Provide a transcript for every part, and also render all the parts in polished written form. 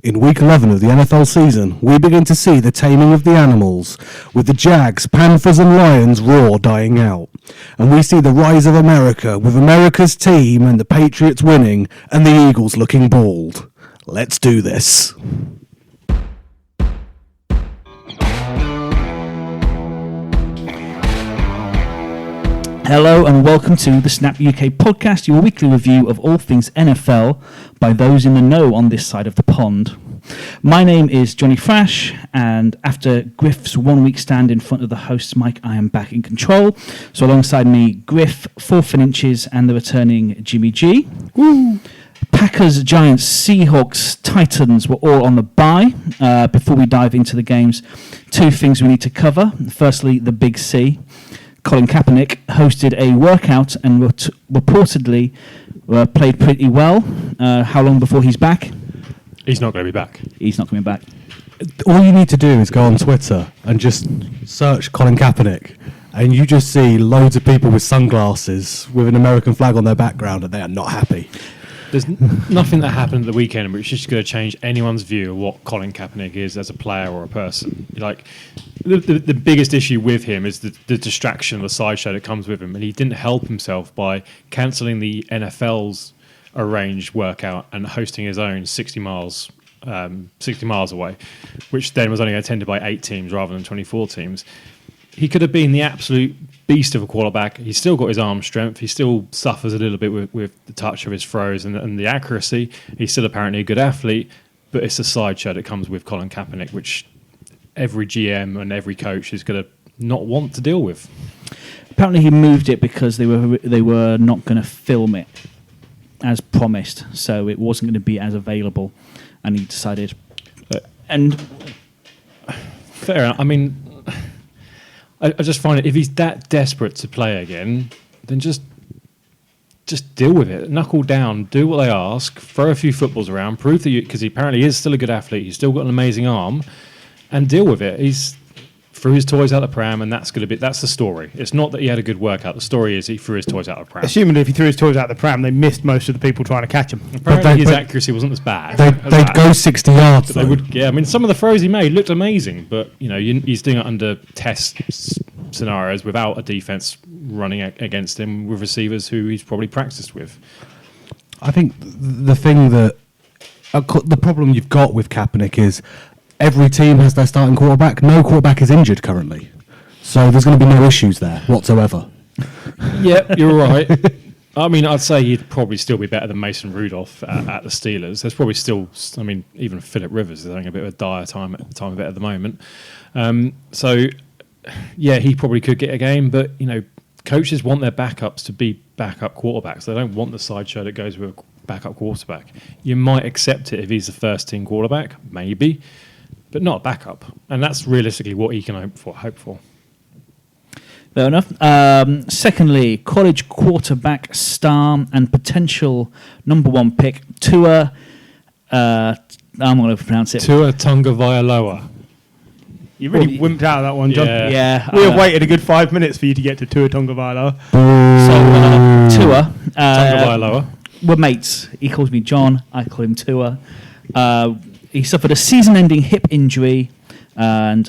In Week 11 of the NFL season, we begin to see the taming of the animals, with the Jags, Panthers and Lions roar dying out. And we see the rise of America, with America's team and the Patriots winning, and the Eagles looking bald. Let's do this. Hello and welcome to the Snap UK podcast, your weekly review of all things NFL by those in the know on this side of the pond. My name is Johnny Frash, and after Griff's 1 week stand in front of the host's mic, I am back in control. So alongside me, Griff, 4 inches, and the returning Jimmy G. Woo. Packers, Giants, Seahawks, Titans were all on the bye. Before we dive into the games, 2 things we need to cover. Firstly, the Big C. Colin Kaepernick hosted a workout and reportedly played pretty well. How long before he's back? He's not going to be back. He's not coming back. All you need to do is go on Twitter and just search Colin Kaepernick, and you just see loads of people with sunglasses with an American flag on their background, and they are not happy. There's nothing that happened at the weekend which is going to change anyone's view of what Colin Kaepernick is as a player or a person. Like, the biggest issue with him is the distraction, the sideshow that comes with him, and he didn't help himself by cancelling the NFL's arranged workout and hosting his own 60 miles away, which then was only attended by 8 teams rather than 24 teams. He could have been the absolute beast of a quarterback. He's still got his arm strength. He still suffers a little bit with the touch of his throws and the accuracy. He's still apparently a good athlete, but it's the sideshow that comes with Colin Kaepernick, which every GM and every coach is going to not want to deal with. Apparently he moved it because they were not going to film it as promised, so it wasn't going to be as available, and he decided. Fair enough. I mean, I just find it, if he's that desperate to play again, then just deal with it. Knuckle down, do what they ask, throw a few footballs around, prove that because he apparently is still a good athlete, he's still got an amazing arm, and deal with it. He's threw his toys out the pram, and that's the story. It's not that he had a good workout. The story is he threw his toys out the pram. Assuming if he threw his toys out the pram, they missed most of the people trying to catch him. Apparently his accuracy wasn't as bad. They'd go 60 yards. They would, yeah. I mean, some of the throws he made looked amazing, but he's doing it under test scenarios without a defense running against him with receivers who he's probably practiced with. I think the thing that the problem you've got with Kaepernick is every team has their starting quarterback. No quarterback is injured currently, so there's going to be no issues there whatsoever. Yeah, you're right. I mean, I'd say he'd probably still be better than Mason Rudolph at the Steelers. There's probably still, I mean, even Phillip Rivers is having a bit of a dire time of it at the moment. So, yeah, he probably could get a game, but, coaches want their backups to be backup quarterbacks. They don't want the sideshow that goes with a backup quarterback. You might accept it if he's the first team quarterback, maybe, but not a backup. And that's realistically what he can hope for. Fair enough. Secondly, college quarterback star and potential number 1 pick, Tua. I'm not going to pronounce it. Tua Tagovailoa. You really wimped out of that one, John. Yeah. We have waited a good 5 minutes for you to get to Tua Tagovailoa. So, Tua. Tagovailoa. We're mates. He calls me John. I call him Tua. He suffered a season-ending hip injury. And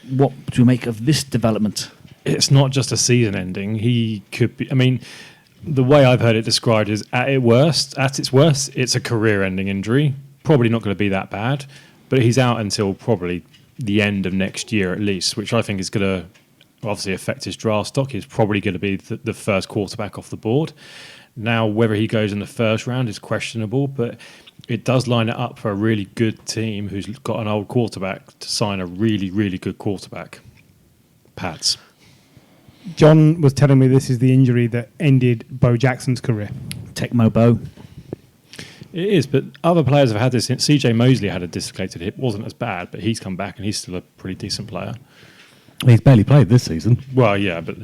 what do you make of this development? It's not just a season ending. He could be. I mean, the way I've heard it described is at its worst, it's a career-ending injury. Probably not going to be that bad, but he's out until probably the end of next year at least, which I think is going to obviously affect his draft stock. He's probably going to be the first quarterback off the board. Now, whether he goes in the first round is questionable, but it does line it up for a really good team who's got an old quarterback to sign a really, really good quarterback. Pats. John was telling me this is the injury that ended Bo Jackson's career. Tecmo Bo. It is, but other players have had this. CJ Mosley had a dislocated hip. Wasn't as bad, but he's come back and he's still a pretty decent player. He's barely played this season. Well, yeah, but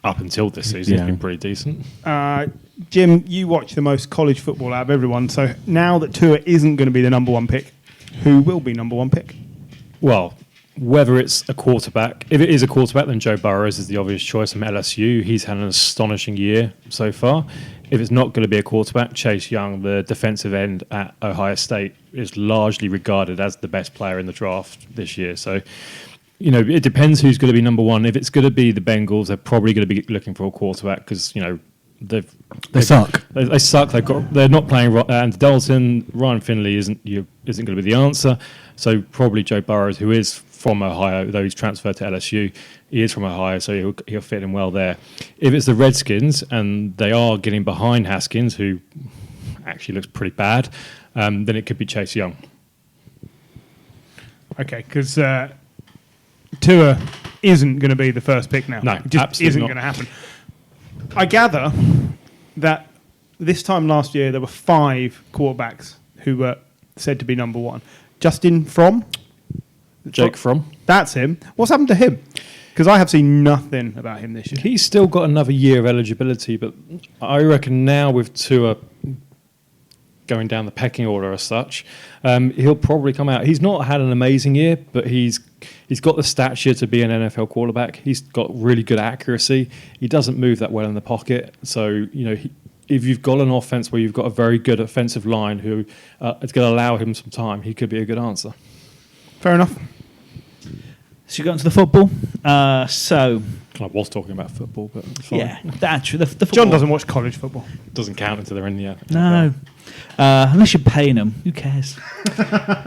up until this season, he's been pretty decent. Jim, you watch the most college football out of everyone. So now that Tua isn't going to be the number 1 pick, who will be number 1 pick? Well, whether it's a quarterback, if it is a quarterback, then Joe Burrows is the obvious choice from LSU. He's had an astonishing year so far. if it's not going to be a quarterback, Chase Young, the defensive end at Ohio State, is largely regarded as the best player in the draft this year. So, it depends who's going to be number one. If it's going to be the Bengals, they're probably going to be looking for a quarterback because, they suck. They suck. They're not playing Andy Dalton. Ryan Finley isn't going to be the answer. So probably Joe Burrows, who is from Ohio, though he's transferred to LSU, he is from Ohio, so he'll fit in well there. If it's the Redskins and they are getting behind Haskins, who actually looks pretty bad, then it could be Chase Young. Okay, because Tua isn't going to be the first pick now. No, it just absolutely isn't not. going to happen. I gather that this time last year there were 5 quarterbacks who were said to be number one. Justin Jake Fromm. That's him. What's happened to him? Because I have seen nothing about him this year. He's still got another year of eligibility, but I reckon now with Tua going down the pecking order as such, he'll probably come out. He's not had an amazing year, but he's got the stature to be an NFL quarterback. He's got really good accuracy. He doesn't move that well in the pocket. So, if you've got an offense where you've got a very good offensive line who is going to allow him some time, he could be a good answer. Fair enough. So you got into the football. I was talking about football, but it's fine. Yeah, that's true. The football. John doesn't watch college football. Doesn't count until they're in the NFL. No. Unless you're paying them. Who cares?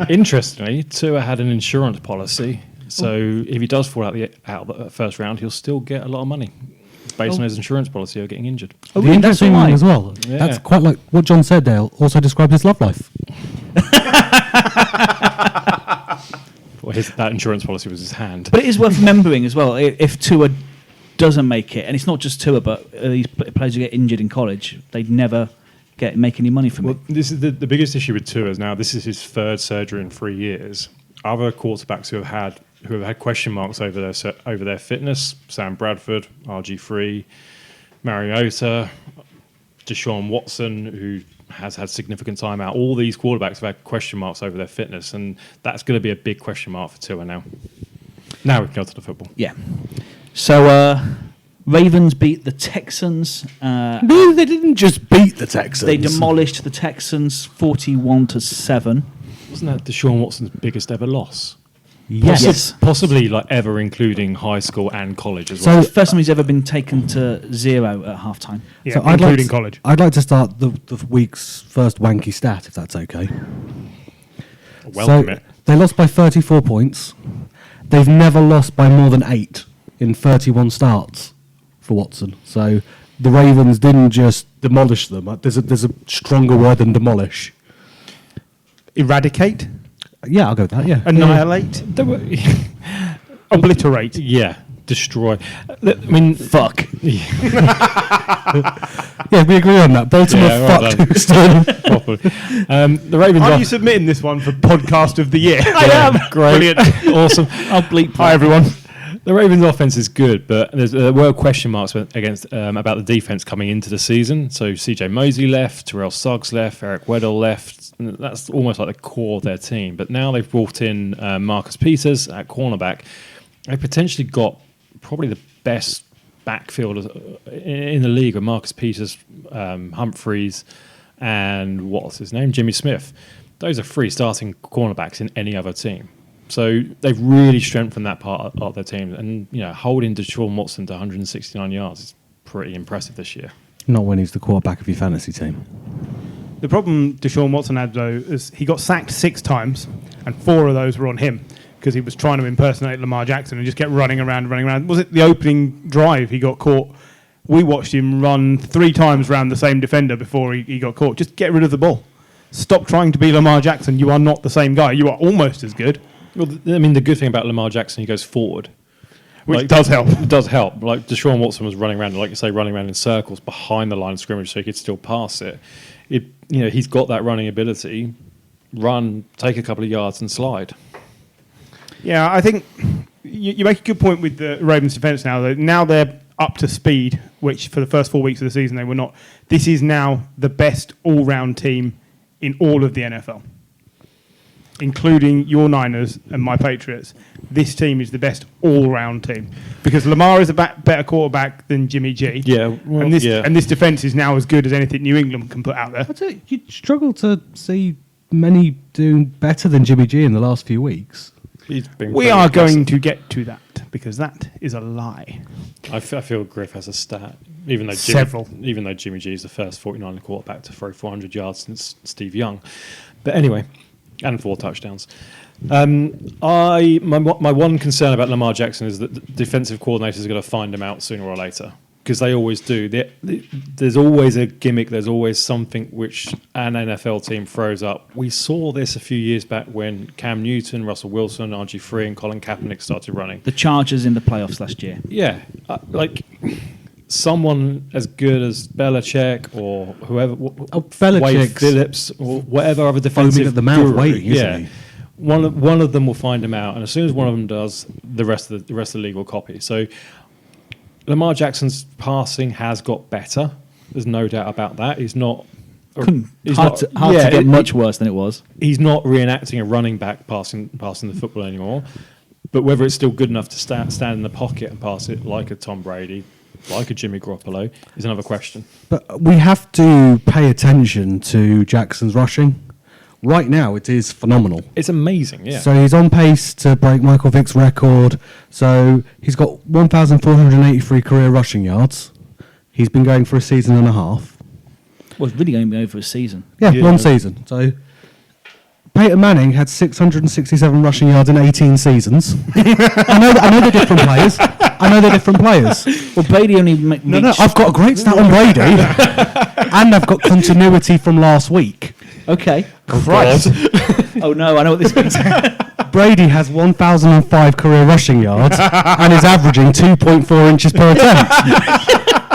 Interestingly, Tua had an insurance policy, so if he does fall out of the first round, he'll still get a lot of money based on his insurance policy of getting injured. Oh, The really? That's interesting all one right. as well. Yeah. That's quite like what John said there. Also described his love life. Well, that insurance policy was his hand. But it is worth remembering as well, if Tua doesn't make it, and it's not just Tua, but these players who get injured in college, they'd never make any money from it. Well, this is the biggest issue with Tua is now this is his 3rd surgery in 3 years. Other quarterbacks who have had question marks over their fitness, Sam Bradford, RG3, Mariota, Deshaun Watson, who has had significant time out. All these quarterbacks have had question marks over their fitness, and that's going to be a big question mark for Tua now. Now we can go to the football. Yeah. So Ravens beat the Texans. No, they didn't just beat the Texans. They demolished the Texans 41-7. Wasn't that Deshaun Watson's biggest ever loss? Yes. Possibly like ever, including high school and college as So- well. The first time he's ever been taken to 0 at halftime. Yeah, So including college. I'd like to start the week's first wanky stat, if that's okay. Welcome So it. they lost by 34 points. They've never lost by more than 8 in 31 starts for Watson. So the Ravens didn't just demolish them. There's a stronger word than demolish. Eradicate, Yeah, I'll go with that. Yeah, annihilate, There were- obliterate. yeah, destroy. I mean, Fuck. Yeah, we agree on that. Baltimore Yeah, well fucked done. Houston. properly. The Ravens Are are you submitting this one for podcast of the year? I am. great, awesome. I'll bleep Hi that. everyone. The Ravens' offense is good, but there were question marks against about the defense coming into the season. So C.J. Mosley left, Terrell Suggs left, Eric Weddle left. And that's almost like the core of their team. But now they've brought in Marcus Peters at cornerback. They potentially got probably the best backfield in the league with Marcus Peters, Humphreys, and what's his name, Jimmy Smith. Those are 3 starting cornerbacks in any other team. So they've really strengthened that part of their team. And, holding Deshaun Watson to 169 yards is pretty impressive this year. Not when he's the quarterback of your fantasy team. The problem Deshaun Watson had, though, is he got sacked 6 times, and 4 of those were on him because he was trying to impersonate Lamar Jackson and just kept running around. Was it the opening drive he got caught? We watched him run 3 times around the same defender before he got caught. Just get rid of the ball. Stop trying to be Lamar Jackson. You are not the same guy. You are almost as good. Well, the good thing about Lamar Jackson, he goes forward. Which does help. It does help. Like Deshaun Watson was running around, like you say, running around in circles behind the line of scrimmage so he could still pass it. He's got that running ability. Run, take a couple of yards and slide. Yeah, I think you make a good point with the Ravens defense now. Now they're up to speed, which for the first 4 weeks of the season they were not. This is now the best all-round team in all of the NFL. including your Niners and my Patriots, this team is the best all-round team because Lamar is a better quarterback than Jimmy G. Yeah, well, and this defense is now as good as anything New England can put out there. I tell you, you struggle to see many doing better than Jimmy G in the last few weeks. We are going to get to that because that is a lie. I feel Griff has a stat, even though Jimmy G is the first 49er quarterback to throw 400 yards since Steve Young. But anyway, and 4 touchdowns. My one concern about Lamar Jackson is that the defensive coordinators are going to find him out sooner or later, because they always do. There's always a gimmick. There's always something which an NFL team throws up. We saw this a few years back when Cam Newton, Russell Wilson, RG3 and Colin Kaepernick started running. The Chargers in the playoffs last year. Yeah, like someone as good as Belichick or whoever, Wade Phillips or whatever other defensive at the mouth guru, waiting, isn't he? One of them will find him out, and as soon as one of them does, the rest of the league will copy. So Lamar Jackson's passing has got better. There's no doubt about that. He's not. Hard to get much worse than it was. He's not reenacting a running back passing the football anymore. But whether it's still good enough to stand in the pocket and pass it like a Tom Brady, like a Jimmy Garoppolo, is another question. But we have to pay attention to Jackson's rushing. Right now, it is phenomenal. It's amazing, yeah. So he's on pace to break Michael Vick's record. So he's got 1,483 career rushing yards. He's been going for a season and a half. Well, it's really only been over a season. Yeah, 1 season. So Peyton Manning had 667 rushing yards in 18 seasons. I know they're different players. Well, Brady only makes... No, I've got a great stat on Brady. And I've got continuity from last week. Okay. Christ. Oh no, I know what this means. Brady has 1,005 career rushing yards and is averaging 2.4 inches per attempt.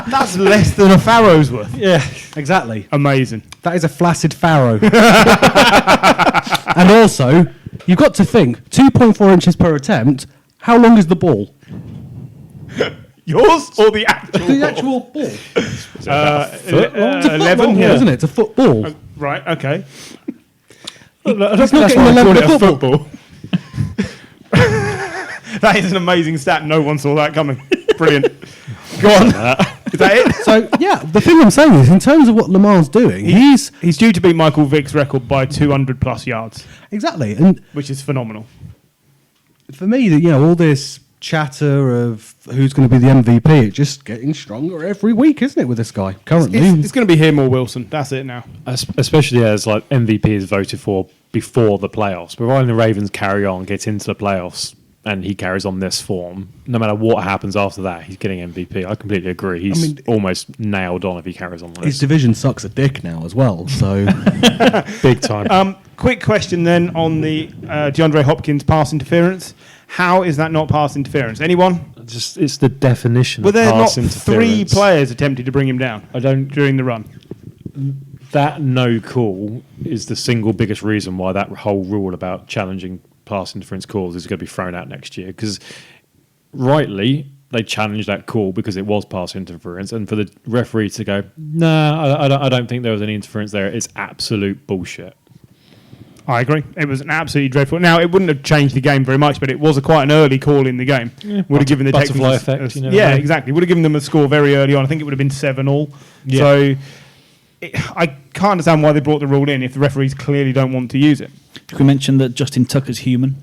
That's less than a Pharaoh's worth. Yeah, exactly. Amazing. That is a flaccid Pharaoh. And also, you've got to think, 2.4 inches per attempt, how long is the ball? Yours or the actual The ball? actual ball. It's a 11, yeah, isn't it? It's a football. Right, okay. That's not getting 11 at football. That is an amazing stat. No one saw that coming. Brilliant. Go on. Is that it? So, yeah, the thing I'm saying is, in terms of what Lamar's doing, He's due to beat Michael Vick's record by 200 plus yards, exactly. And which is phenomenal. for me, all this chatter of who's going to be the MVP, it's just getting stronger every week, isn't it, with this guy currently? It's going to be him or Wilson. That's it now. Especially as like MVP is voted for before the playoffs. Providing the Ravens carry on, get into the playoffs, and he carries on this form, no matter what happens after that, he's getting MVP. I completely agree. He's almost nailed on if he carries on like His this. division sucks a dick now as well, so... Big time. Quick question then on the DeAndre Hopkins pass interference. How is that not pass interference? Anyone? It's the definition Were of there not pass interference. 3 players attempted to bring him down? During the run. That no call is the single biggest reason why that whole rule about challenging pass interference calls is going to be thrown out next year, because rightly they challenged that call because it was pass interference, and for the referee to go, I don't think there was any interference there, it's absolute bullshit. I agree. It was an absolutely dreadful. Now, it wouldn't have changed the game very much, but it was quite an early call in the game. Yeah, would have given the butterfly Texans effect. yeah, exactly. Would have given them a score very early on. I think it would have been 7-all. Yeah. So I can't understand why they brought the rule in if the referees clearly don't want to use it. Can we mention that Justin Tucker's human?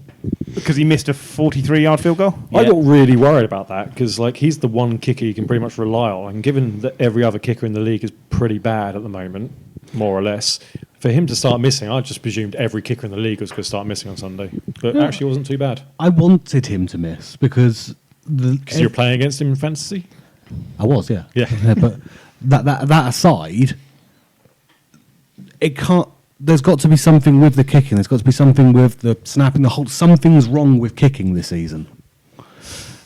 Because he missed a 43-yard field goal? I got really worried about that because he's the one kicker you can pretty much rely on, and given that every other kicker in the league is pretty bad at the moment, more or less, for him to start missing, I just presumed every kicker in the league was going to start missing on Sunday. But actually it wasn't too bad. I wanted him to miss because... Because you're playing against him in fantasy? I was, yeah. Yeah. But that aside, it can't... There's got to be something with the kicking. There's got to be something with the snapping, the whole... Something's wrong with kicking this season.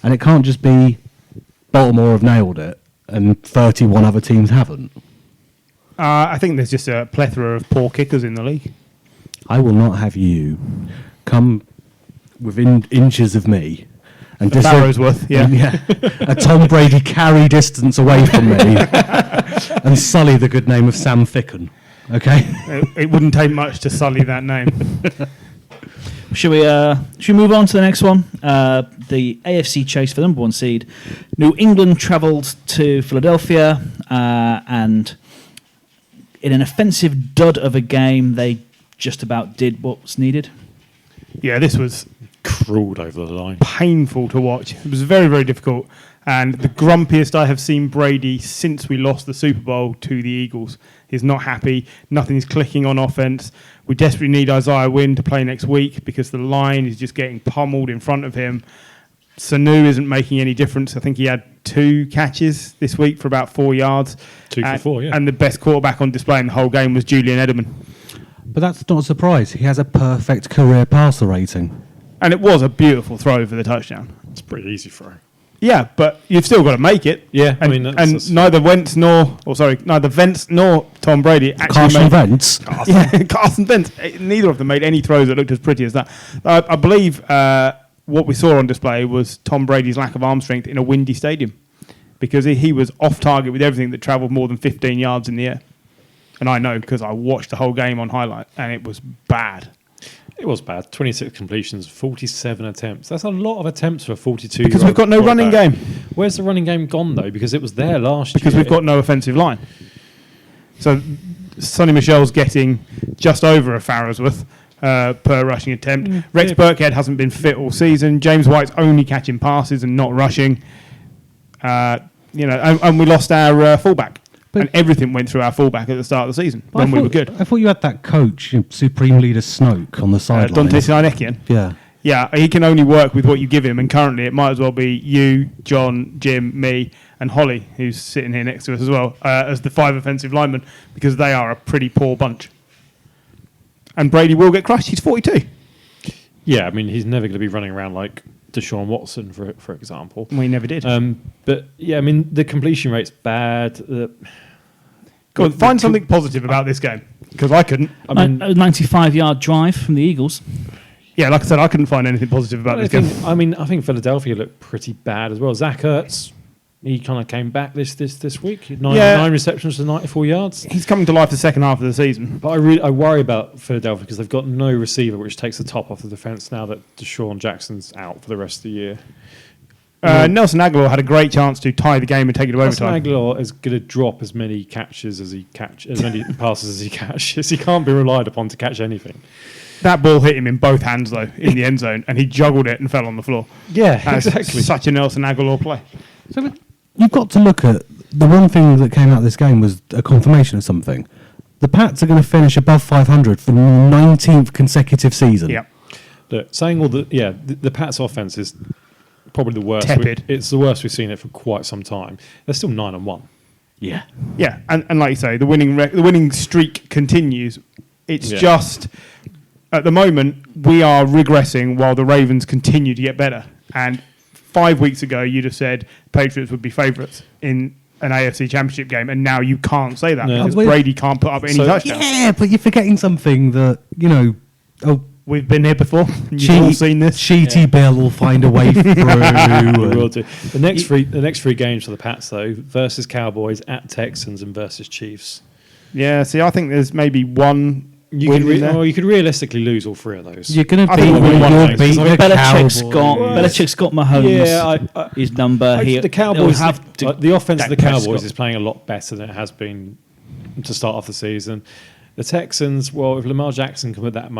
And it can't just be Baltimore have nailed it and 31 other teams haven't. I think there's just a plethora of poor kickers in the league. I will not have you come within inches of me and just Barrow's worth, yeah. a Tom Brady carry distance away from me and sully the good name of Sam Ficken. Okay, It wouldn't take much to sully that name. Should we move on to the next one? The AFC chase for the number 1 seed. New England travelled to Philadelphia, and in an offensive dud of a game, they just about did what was needed. Yeah, this was Crawled over the line. painful to watch. It was very, very difficult. And the grumpiest I have seen Brady since we lost the Super Bowl to the Eagles. He's not happy. Nothing's clicking on offense. We desperately need Isaiah Wynn to play next week because the line is just getting pummeled in front of him. Sanu isn't making any difference. I think he had 2 catches this week for about 4 yards. 2 for 4, yeah. And the best quarterback on display in the whole game was Julian Edelman. But that's not a surprise. He has a perfect career passer rating. And it was a beautiful throw for the touchdown. It's a pretty easy throw. Yeah, but you've still got to make it. Yeah, and, I mean, that's neither Wentz nor Tom Brady actually Carson made Wentz. Yeah, Carson Wentz. Neither of them made any throws that looked as pretty as that. I believe what we saw on display was Tom Brady's lack of arm strength in a windy stadium, because he was off target with everything that travelled more than 15 yards in the air. And I know because I watched the whole game on highlight, and it was bad. It was bad. 26 completions, 47 attempts. That's a lot of attempts for a 42. Because we've got no running game. Where's the running game gone, though? Because it was there last year. Because we've got no offensive line. So Sonny Michel's getting just over a Farrowsworth per rushing attempt. Rex Burkhead hasn't been fit all season. James White's only catching passes and not rushing. And we lost our fullback. And everything went through our fullback at the start of the season when we were good. I thought you had that coach, Supreme Leader Snoke, on the sideline. Dante Sinekian. Yeah. Yeah, he can only work with what you give him, and currently it might as well be you, John, Jim, me, and Holly, who's sitting here next to us as well, as the 5 offensive linemen, because they are a pretty poor bunch. And Brady will get crushed. He's 42. Yeah, I mean, he's never going to be running around like Deshaun Watson, for example. We never did. But, yeah, I mean, the completion rate's bad. Go on, find something positive about this game, because I couldn't. I mean, a 95-yard drive from the Eagles. Yeah, like I said, I couldn't find anything positive about this game. I think Philadelphia looked pretty bad as well. Zach Ertz, he kind of came back this week. 9 receptions to 94 yards. He's coming to life the second half of the season. But I worry about Philadelphia because they've got no receiver, which takes the top off the defense now that Deshaun Jackson's out for the rest of the year. Nelson Aguilar had a great chance to tie the game and take it to overtime. Nelson Aguilar is going to drop as many catches as as many passes as he catches. He can't be relied upon to catch anything. That ball hit him in both hands, though, in the end zone, and he juggled it and fell on the floor. Yeah, That's exactly. such a Nelson Aguilar play. So you've got to look at the one thing that came out of this game was a confirmation of something. The Pats are going to finish above 500 for the 19th consecutive season. Yeah. Look, saying all the Pats' offense is probably the worst. Tepid. It's the worst we've seen it for quite some time. They're still 9-1. Yeah. Yeah, and like you say, the winning streak continues. It's just, at the moment, we are regressing while the Ravens continue to get better. And 5 weeks ago, you'd have said Patriots would be favourites in an AFC Championship game, and now you can't say that because Brady can't put up any touchdowns. Yeah, but you're forgetting something that, we've been here before. You've all seen this. Cheaty Bill will find a way through. We will do. The next three games for the Pats, though, versus Cowboys, at Texans, and versus Chiefs. Yeah, see, I think there's maybe one You could realistically lose all 3 of those. You're going to I think we'll win one of beat those. the Belichick's got Mahomes. His number. The Cowboys, have to, the offense of the Dak Cowboys Prescott. is playing a lot better than it has been to start off the season. The Texans, well, if Lamar Jackson can put that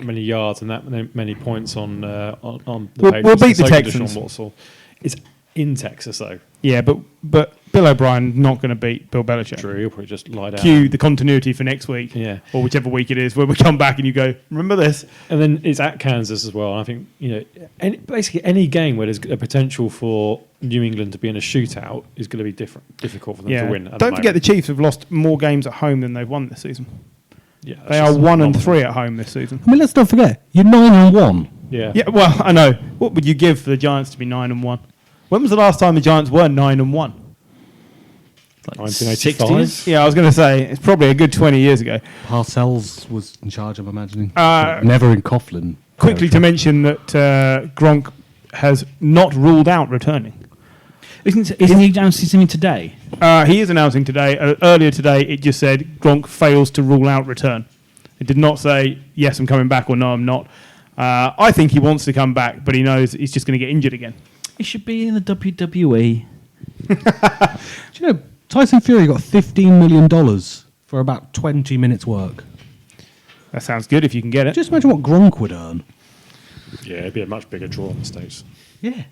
many yards and that many points on the Patriots, we'll beat the so Texans. Deshaun Watson. It's in Texas, though. Yeah, but Bill O'Brien not going to beat Bill Belichick. True, he'll probably just lie down. Cue the continuity for next week, or whichever week it is, where we come back and you go, remember this? And then it's at Kansas as well. And I think basically any game where there's a potential for New England to be in a shootout is going to be difficult for them to win. Don't forget the Chiefs have lost more games at home than they've won this season. Yeah, they are 1-3 at home this season. I mean, let's not forget, you're 9-1. Yeah. Yeah. Well, I know. What would you give for the Giants to be 9-1? When was the last time the Giants were 9-1? Like 1985? 60s? Yeah, I was going to say it's probably a good 20 years ago. Parcells was in charge, I'm imagining. Never in Coughlin. Quickly to mention that Gronk has not ruled out returning. Isn't he announcing something today? He is announcing today. Earlier today, it just said Gronk fails to rule out return. It did not say, yes, I'm coming back, or no, I'm not. I think he wants to come back, but he knows he's just going to get injured again. He should be in the WWE. Do you know, Tyson Fury got $15 million for about 20 minutes work. That sounds good if you can get it. Just imagine what Gronk would earn. Yeah, it'd be a much bigger draw in the States. Yeah.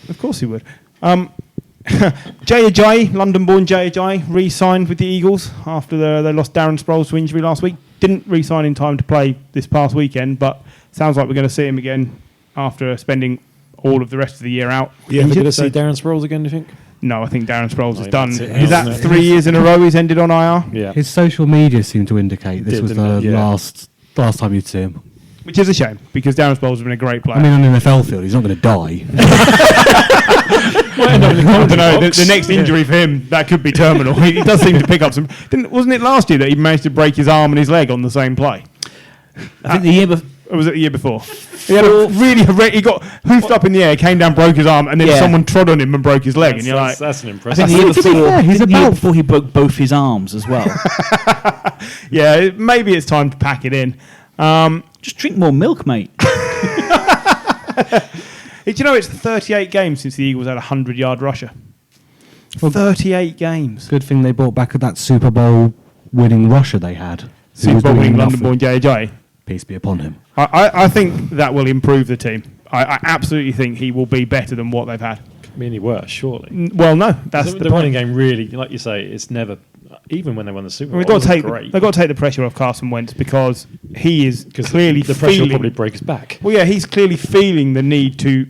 Of course he would. Jay Ajayi, London-born Jay Ajayi, re-signed with the Eagles after they lost Darren Sproles to injury last week. Didn't re-sign in time to play this past weekend, but sounds like we're going to see him again after spending all of the rest of the year out. Yeah, we're going to see Darren Sproles again, do you think? No, I think Darren Sproles is yeah, done. that's it, Is that isn't it? 3 years in a row he's ended on IR? Yeah. His social media seemed to indicate this was the last time you'd see him. Which is a shame, because Darren Sproles has been a great player. I mean, on an NFL field, he's not going to die. I don't know. The next injury for him, that could be terminal. He does seem to pick up some... Wasn't it last year that he managed to break his arm and his leg on the same play? I think the year before. Or was it the year before? He had a really he got hoofed up in the air, came down, broke his arm, and then someone trod on him and broke his leg. And you're like, that's an I impressive. think the year To be fair, he's about- before he broke both his arms as well. yeah, maybe it's time to pack it in. Just drink more milk, mate. Do you know it's 38 games since the Eagles had a 100-yard rusher? 38 games. Good thing they brought back that Super Bowl winning rusher they had. who Super was Bowl doing winning nothing. London-born J.J. Peace be upon him. I think that will improve the team. I absolutely think he will be better than what they've had. I mean, he worse, surely. Well, no, that's the the running point. game really, like you say, it's never, even when they won the Super Bowl, We've got to take great. they've got to take the pressure off Carson Wentz because he is clearly the pressure will feeling. probably break his back. Well, yeah, he's clearly feeling the need to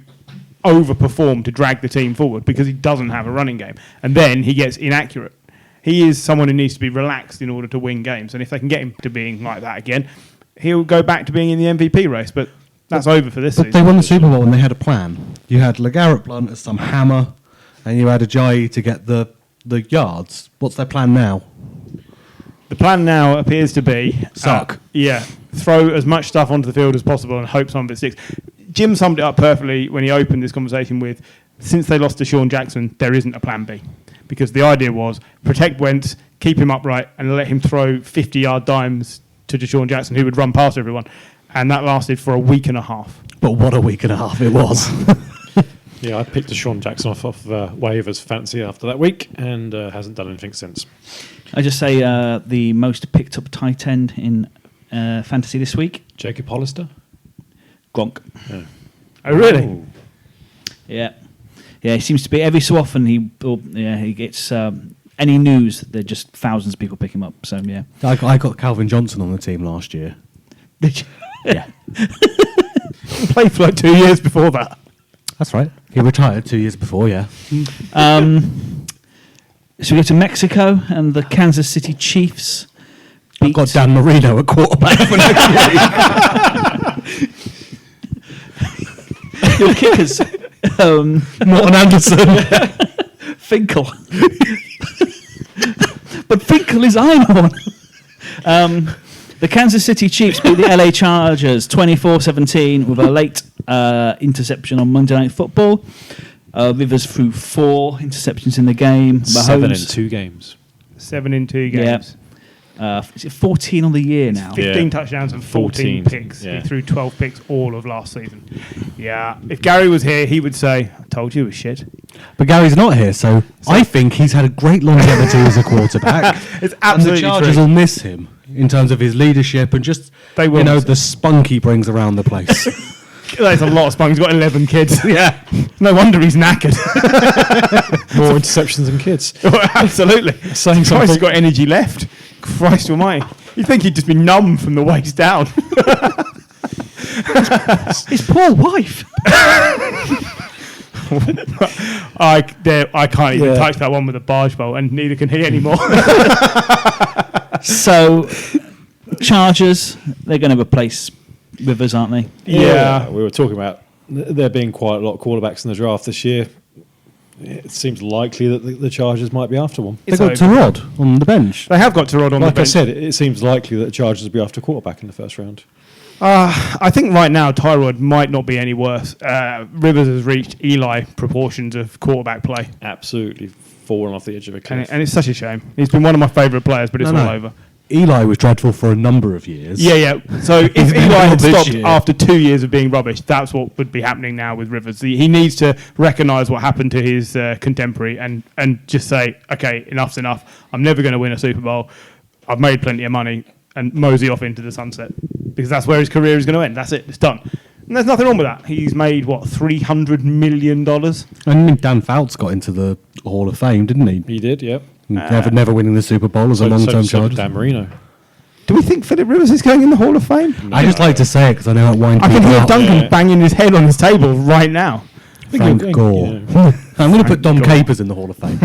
overperform to drag the team forward because he doesn't have a running game, and then he gets inaccurate. He is someone who needs to be relaxed in order to win games, and if they can get him to being like that again, he'll go back to being in the MVP race. But that's over for this But season. they won the Super Bowl and they had a plan. You had LeGarrette Blount as some hammer, and you had Ajayi to get the yards. What's their plan now? The plan now appears to be Suck. Throw as much stuff onto the field as possible and hope some of it sticks. Jim summed it up perfectly when he opened this conversation with, since they lost to Sean Jackson, there isn't a plan B. Because the idea was protect Wentz, keep him upright, and let him throw 50-yard dimes to Deshaun Jackson, who would run past everyone. And that lasted for a week and a half. But what a week and a half it was. Yeah, I picked Deshaun Jackson off waivers fancy after that week and hasn't done anything since. I just say the most picked up tight end in fantasy this week, Jacob Hollister? Gronk. Yeah. Oh, really? Oh. Yeah, he seems to be every so often he gets any news. There just thousands of people pick him up. So yeah, I got Calvin Johnson on the team last year. Did you? Yeah. He played for like 2 years before that. That's right. He retired 2 years before, yeah. So we go to Mexico and the Kansas City Chiefs. I've got Dan Marino at quarterback for next week. Your kickers. Morton Anderson. Finkel. But Finkel is Einhorn. The Kansas City Chiefs beat the LA Chargers 24-17 with a late interception on Monday Night Football. Rivers threw 4 interceptions in the game. 7 in 2 games. 7 in 2 games. Is it 14 on the year now? 15 Yeah. touchdowns and 14 picks. Yeah. He threw 12 picks all of last season. Yeah. If Gary was here, he would say, I told you it was shit. But Gary's not here, so I think he's had a great longevity as a quarterback. It's And the absolutely Chargers true. will miss him in terms of his leadership and just, They will miss the spunk he brings around the place. That's a lot of spunk. He's got 11 kids. Yeah. No wonder he's knackered. More interceptions than kids. Absolutely. Saying Christ, something. he's got energy left. Christ almighty. You'd think he'd just be numb from the waist down. His poor wife. I can't even touch that one with a barge pole, and neither can he anymore. So, Chargers, they're going to replace Rivers, aren't they? Yeah. We were talking about there being quite a lot of quarterbacks in the draft this year. It seems likely that the Chargers might be after one. They got Tyrod on the bench. They have got Tyrod on the Like I bench. said, it seems likely that the Chargers will be after a quarterback in the first round. I think right now Tyrod might not be any worse. Rivers has reached Eli proportions of quarterback play, Absolutely fallen off the edge of a cliff. and it's such a shame. He's been one of my favourite players, but it's No, all no. over. Eli was dreadful for a number of years. Yeah. So if Eli had This stopped year. after 2 years of being rubbish, that's what would be happening now with Rivers. He needs to recognise what happened to his contemporary and just say, okay, enough's enough. I'm never going to win a Super Bowl. I've made plenty of money, and mosey off into the sunset, because that's where his career is going to end. That's it. It's done. And there's nothing wrong with that. He's made, $300 million? Dan Fouts got into the Hall of Fame, didn't he? He did, yep. Never winning the Super Bowl as a long-term so child. did Dan Marino. Do we think Philip Rivers is going in the Hall of Fame? I just like to say it because I know it winds I can people hear up. Duncan banging his head on his table right now. Frank Gore. I'm going to put Dom Gore. Capers in the Hall of Fame.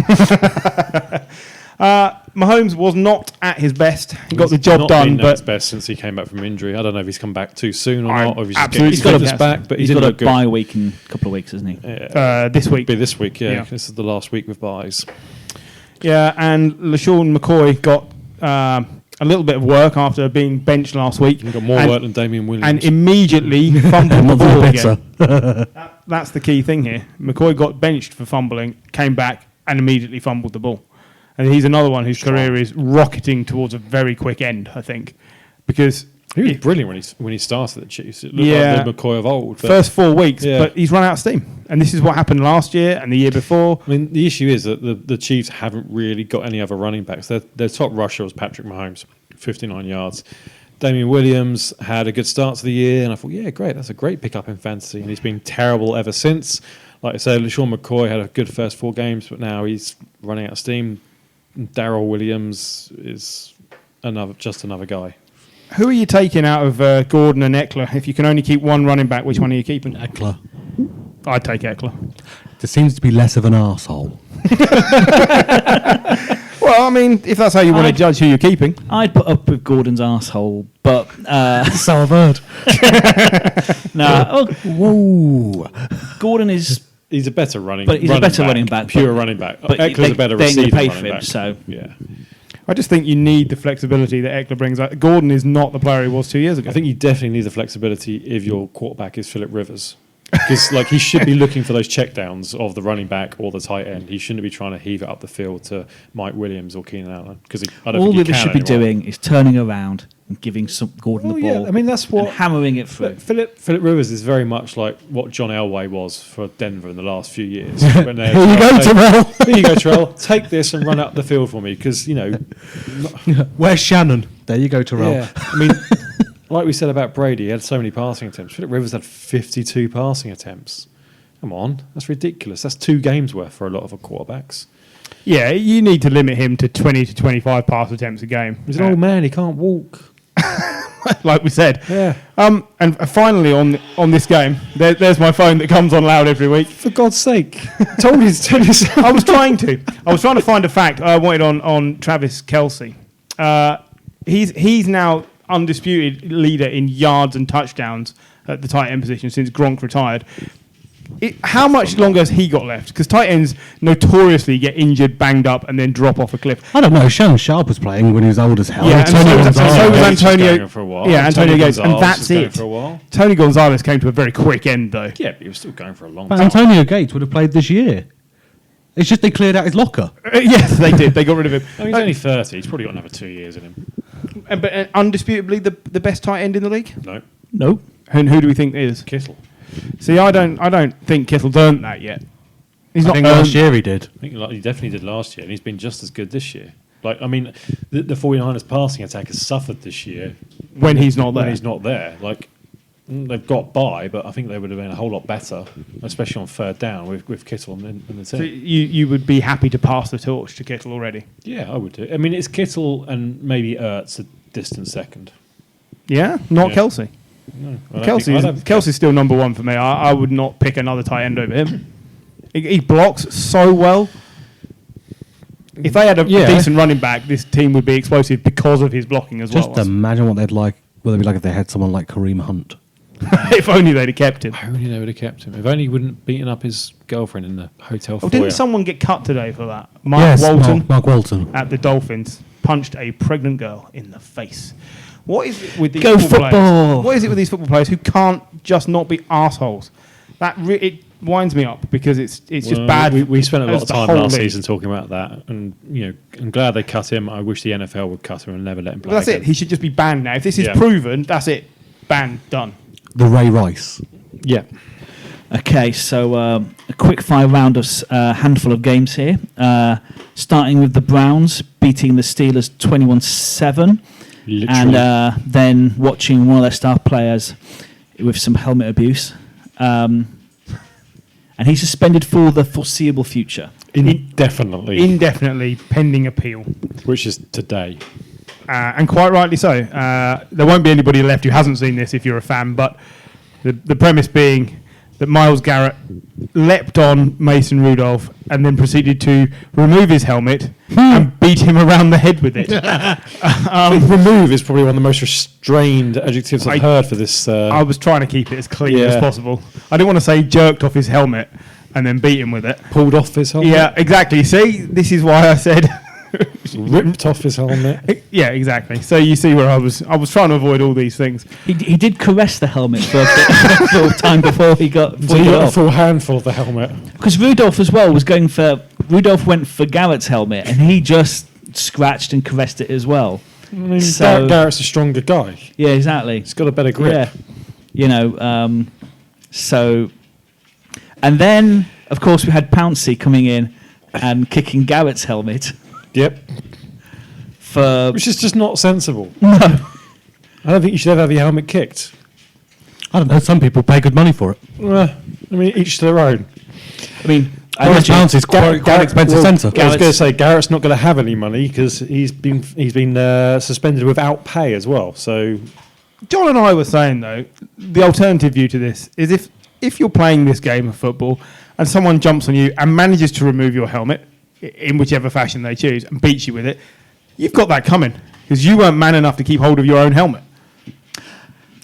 Mahomes was not at his best. He got He's the job not done, been at but his best since he came back from injury. I don't know if he's come back too soon or I'm not, or if he's absolutely he's got sure his he back, but He's he got didn't a look good. bye week in a couple of weeks, isn't he? this week. Be this week, yeah. Yeah. This is the last week with buys. Yeah, and LaShawn McCoy got a little bit of work after being benched last week. He got more and, work than Damian Williams. and immediately fumbled the ball Bitter. again. That's the key thing here. McCoy got benched for fumbling, came back, and immediately fumbled the ball. And he's another one whose career is rocketing towards a very quick end, I think, because he was brilliant when he started at the Chiefs. It looked Yeah. like the McCoy of old. But first 4 weeks, Yeah. but he's run out of steam. And this is what happened last year and the year before. I mean, the issue is that the Chiefs haven't really got any other running backs. Their top rusher was Patrick Mahomes, 59 yards. Damian Williams had a good start to the year, and I thought, yeah, great, that's a great pickup in fantasy. And he's been terrible ever since. Like I said, LaShawn McCoy had a good first 4 games, but now he's running out of steam. Darrell Williams is just another guy. Who are you taking out of Gordon and Eckler? If you can only keep one running back, which one are you keeping? Eckler. I'd take Eckler. There seems to be less of an arsehole. Well, I mean, if that's how you want to judge who you're keeping. I'd put up with Gordon's arsehole, but So I've heard. Whoa. Gordon is. He's a better running back. Pure running back. But Eckler's a better they're going receiving to pay running for him, back. so Yeah. I just think you need the flexibility that Eckler brings. Gordon is not the player he was 2 years ago. I think you definitely need the flexibility if your quarterback is Philip Rivers. Because he should be looking for those checkdowns of the running back or the tight end. He shouldn't be trying to heave it up the field to Mike Williams or Keenan Allen. Because all Rivers should be doing is turning around and giving Gordon the ball. Yeah. I mean, that's what and hammering it through. Philip Rivers is very much like what John Elway was for Denver in the last few years. Here you go, Terrell. Here you go, Terrell. Take this and run up the field for me, because Where's Shannon? There you go, Terrell. Yeah, I mean, like we said about Brady, he had so many passing attempts. Philip Rivers had 52 passing attempts. Come on, that's ridiculous. That's 2 games worth for a lot of quarterbacks. Yeah, you need to limit him to 20 to 25 pass attempts a game. He's an old man. He can't walk. Like we said. Yeah. And finally on this game, there's my phone that comes on loud every week. For God's sake, told you to turn this I was trying to find a fact I wanted on Travis Kelce. He's now undisputed leader in yards and touchdowns at the tight end position since Gronk retired. How much longer has he got left? Because tight ends notoriously get injured, banged up, and then drop off a cliff. I don't know. Shannon Sharp was playing when he was old as hell. Yeah, and so was Antonio. Going for a while. Yeah, Antonio Gates, and Gonzalez that's was going it. For a while. Tony Gonzalez came to a very quick end, though. Yeah, but he was still going for a long But time. Antonio Gates would have played this year. It's just they cleared out his locker. Yes, they did. They got rid of him. I mean, he's only 30. He's probably got another 2 years in him. But undisputably the best tight end in the league. No, No. And who do we think is? Kittle. See, I don't think Kittle's earned that yet. He's I not think earned. last year he did. I think he definitely did last year, and he's been just as good this year. Like, I mean, the 49ers passing attack has suffered this year when he's not there. When he's not there, like they've got by, but I think they would have been a whole lot better, especially on third down with Kittle in the team. So you would be happy to pass the torch to Kittle already? Yeah, I would do. I mean, it's Kittle and maybe Ertz a distant second. Yeah, not Yeah. Kelce. No, I don't think- Kelsey's still number one for me. I would not pick another tight end over him. He blocks so well. If they had a decent running back, this team would be explosive because of his blocking as Just well. imagine what they'd be like if they had someone like Kareem Hunt. If only they'd have kept him. If only they would have kept him. If only he wouldn't beaten up his girlfriend in the hotel foyer. Didn't someone get cut today for that? Mark Walton Mark Walton. at the Dolphins punched a pregnant girl in the face. What is it with these Go football football. players? What is it with these football players who can't just not be arseholes? It winds me up because it's just bad. We spent a lot of the time whole last league. season talking about that, and I'm glad they cut him. I wish the NFL would cut him and never let him play. Well, that's again. it. He should just be banned now. If this is Yeah. proven, that's it. Banned. Done. The Ray Rice. Yeah. Okay, so a quick fire round of handful of games here. Starting with the Browns beating the Steelers 21-7. Literally. And then watching one of their star players with some helmet abuse. And he's suspended for the foreseeable future. Indefinitely, Pending appeal. which is today. And quite rightly so. There won't be anybody left who hasn't seen this if you're a fan, but the premise being that Myles Garrett leapt on Mason Rudolph and then proceeded to remove his helmet and beat him around the head with it. Remove is probably one of the most restrained adjectives I've heard for this. I was trying to keep it as clean as Yeah. possible. I didn't want to say jerked off his helmet and then beat him with it. pulled off his helmet. Yeah, exactly. See, this is why I said... Ripped off his helmet. Yeah, exactly. So you see where I was trying to avoid all these things. He did caress the helmet for a little time before he got So you got a off. full handful of the helmet. Because Rudolph as well Rudolph went for Garrett's helmet and he just scratched and caressed it as well. I mean, So- Garrett's a stronger guy. Yeah, exactly. He's got a better grip. Yeah. So, and then of course we had Pouncey coming in and kicking Garrett's helmet Yep. for Which is just not sensible. no. I don't think you should ever have your helmet kicked. I don't know. Some people pay good money for it. I mean, each to their own. I mean, I Garrett's imagine- bounce is quite expensive centre. I was going to Garrett's- say Garrett's not going to have any money because he's been suspended without pay as well. So John and I were saying, though, the alternative view to this is if you're playing this game of football and someone jumps on you and manages to remove your helmet in whichever fashion they choose and beats you with it, you've got that coming because you weren't man enough to keep hold of your own helmet.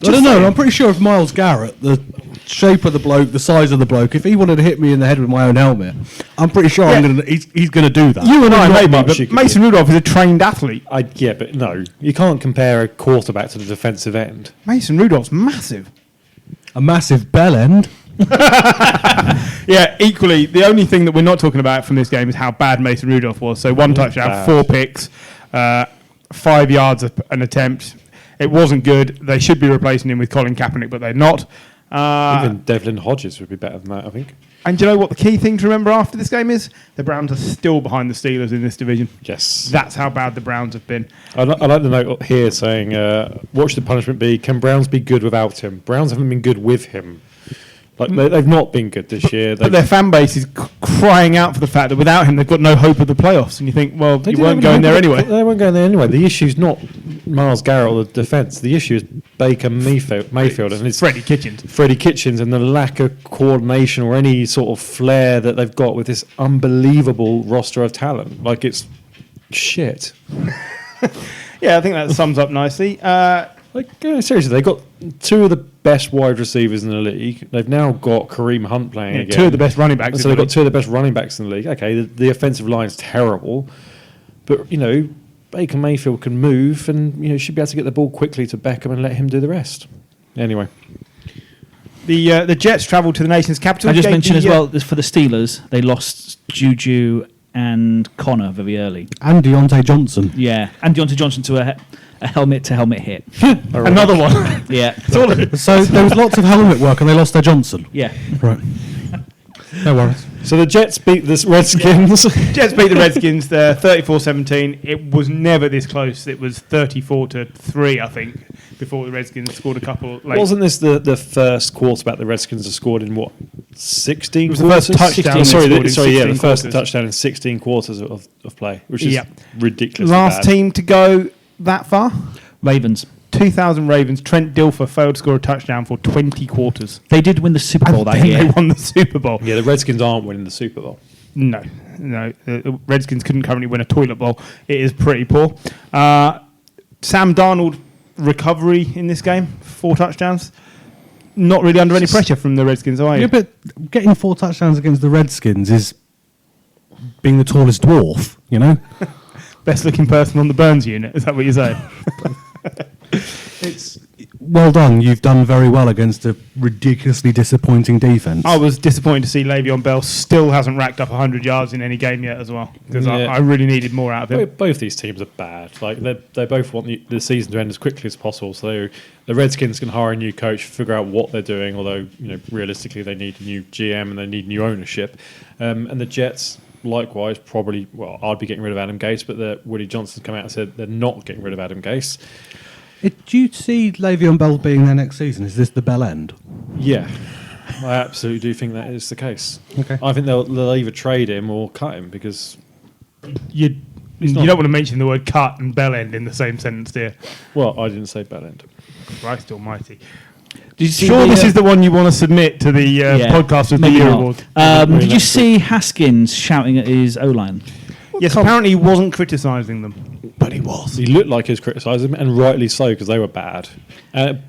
I don't know. I'm pretty sure if Myles Garrett, the shape of the bloke, the size of the bloke, if he wanted to hit me in the head with my own helmet, I'm pretty sure he's going to do that. You and I, Not maybe, much but you could Mason Rudolph is a trained athlete. yeah, but no, you can't compare a quarterback to the defensive end. Mason Rudolph's massive. A massive bell end. Yeah, equally, the only thing that we're not talking about from this game is how bad Mason Rudolph was. So one touchdown, bad. 4 picks, 5 yards an attempt. It wasn't good. They should be replacing him with Colin Kaepernick, but they're not. Even Devlin Hodges would be better than that, I think. And do you know what the key thing to remember after this game is? The Browns are still behind the Steelers in this division. Yes. That's how bad the Browns have been. I like the note here saying, what should the punishment be? Can Browns be good without him? Browns haven't been good with him. Like they've not been good this year. But their fan base is crying out for the fact that without him, they've got no hope of the playoffs. And you think, well, you weren't going there anyway. They weren't going there anyway. The issue's not Myles Garrett or the defence. The issue is Baker Mayfield and it's Freddie Kitchens. Freddie Kitchens and the lack of coordination or any sort of flair that they've got with this unbelievable roster of talent. Like it's shit. Yeah, I think that sums up nicely. Seriously, they've got two of the best wide receivers in the league. They've now got Kareem Hunt playing again. Two of the best running backs. So they've got two of the best running backs in the league. Okay, the offensive line's terrible, but Baker Mayfield can move and should be able to get the ball quickly to Beckham and let him do the rest. Anyway, The Jets travelled to the nation's capital. I just mentioned as well for the Steelers, they lost Juju and Connor very early. And Deontay Johnson. Yeah, and Deontay Johnson to a helmet-to-helmet hit. Another one. Yeah, So there was lots of helmet work and they lost their Johnson. yeah. Right. No worries. so the Jets beat the Redskins. Jets beat the Redskins 34-17. It was never this close. It was 34-3, I think, before the Redskins scored a couple late. Wasn't this the first quarterback the Redskins have scored in 16 It was the quarters? first touchdown they Sorry, scored in the 16 first quarters. touchdown in 16 quarters of play, which is Yep. ridiculous. Last team to go that far? Ravens. 2000 Ravens. Trent Dilfer failed to score a touchdown for 20 quarters. They did win the Super Bowl And that then year. they won the Super Bowl. Yeah, the Redskins aren't winning the Super Bowl. No. The Redskins couldn't currently win a toilet bowl. It is pretty poor. Sam Darnold recovery in this game, 4 touchdowns. Not really under any pressure from the Redskins, are you? Yeah, but getting 4 touchdowns against the Redskins is being the tallest dwarf, Best looking person on the Burns unit. Is that what you're saying? well done. You've done very well against a ridiculously disappointing defense. I was disappointed to see Le'Veon Bell still hasn't racked up 100 yards in any game yet as well, because I really needed more out of him. Both these teams are bad. Like they both want the season to end as quickly as possible. So the Redskins can hire a new coach, figure out what they're doing. Although realistically they need a new GM and they need new ownership. And the Jets, likewise, probably. Well, I'd be getting rid of Adam Gase, but Woody Johnson's come out and said they're not getting rid of Adam Gase. Do you see Le'Veon Bell being there next season? Is this the Bell end? Yeah, I absolutely do think that is the case. Okay. I think they'll either trade him or cut him because You don't want to mention the word cut and bell end in the same sentence, dear. well, I didn't say bad end. Christ almighty. Did you see Sure, the, this is the one you want to submit to the podcast of the maybe year not. award. Did you see Haskins shouting at his O-line? Yes, apparently he wasn't criticising them. But he was. He looked like he was criticising them, and rightly so, because they were bad. I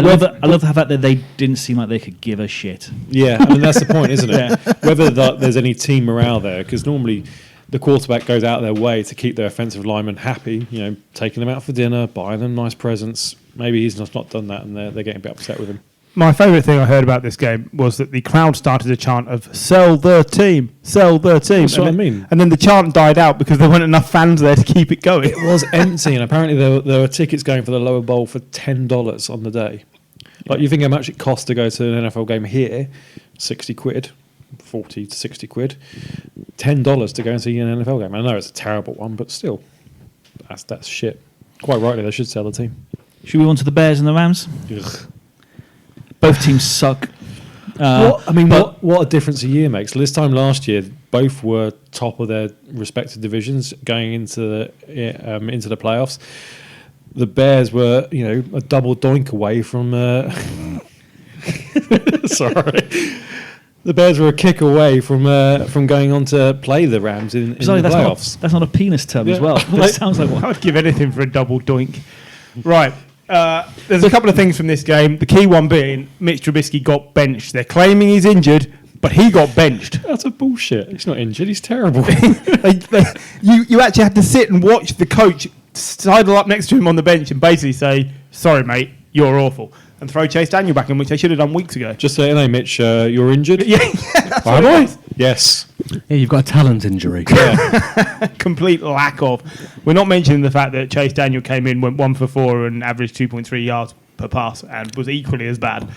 love the fact that they didn't seem like they could give a shit. Yeah, I mean, that's the point, isn't it? Whether there's any team morale there, because normally the quarterback goes out of their way to keep their offensive linemen happy, taking them out for dinner, buying them nice presents. Maybe he's just not done that, and they're getting a bit upset with him. My favourite thing I heard about this game was that the crowd started a chant of "Sell the team, sell the team." That's what I mean. And then the chant died out because there weren't enough fans there to keep it going. It was empty, and apparently there were tickets going for the lower bowl for $10 on the day. Like, you think how much it costs to go to an NFL game here? 60 quid, 40 to 60 quid. $10 to go and see an NFL game. I know it's a terrible one, but still, that's shit. Quite rightly, they should sell the team. Should we on to the Bears and the Rams? Ugh. Both teams suck. What a difference a year makes. This time last year, both were top of their respective divisions going into the playoffs. The Bears were, a double doink away from. Sorry, the Bears were a kick away from going on to play the Rams in the playoffs. That's not a penis term as well. That sounds like one. I would give anything for a double doink. Right. There's a couple of things from this game. The key one being Mitch Trubisky got benched. They're claiming he's injured, but he got benched. That's a bullshit. He's not injured. He's terrible. You actually had to sit and watch the coach sidle up next to him on the bench and basically say, "Sorry, mate, you're awful," and throw Chase Daniel back in, which they should have done weeks ago. Just say, "Hey, Mitch, you're injured." Yeah, that's Am what it I? was. Yes. Yeah, you've got a talent injury. Complete lack of. We're not mentioning the fact that Chase Daniel came in, went 1 for 4, and averaged 2.3 yards per pass, and was equally as bad.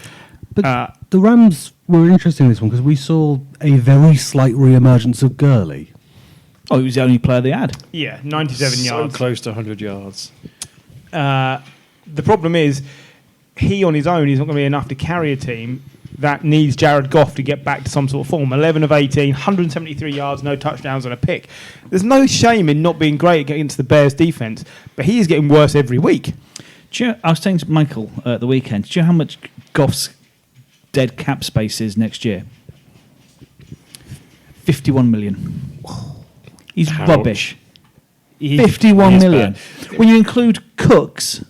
But the Rams were interesting in this one because we saw a very slight re-emergence of Gurley. Oh, he was the only player they had. Yeah, 97 So yards. close to 100 yards. The problem is, he on his own is not going to be enough to carry a team that needs Jared Goff to get back to some sort of form. 11 of 18, 173 yards, no touchdowns and a pick. There's no shame in not being great against the Bears defense, but he is getting worse every week. I was saying to Michael at the weekend, do you know how much Goff's dead cap space is next year? 51 million. He's Ouch. rubbish. He's 51 million. bad. When you include Cooks,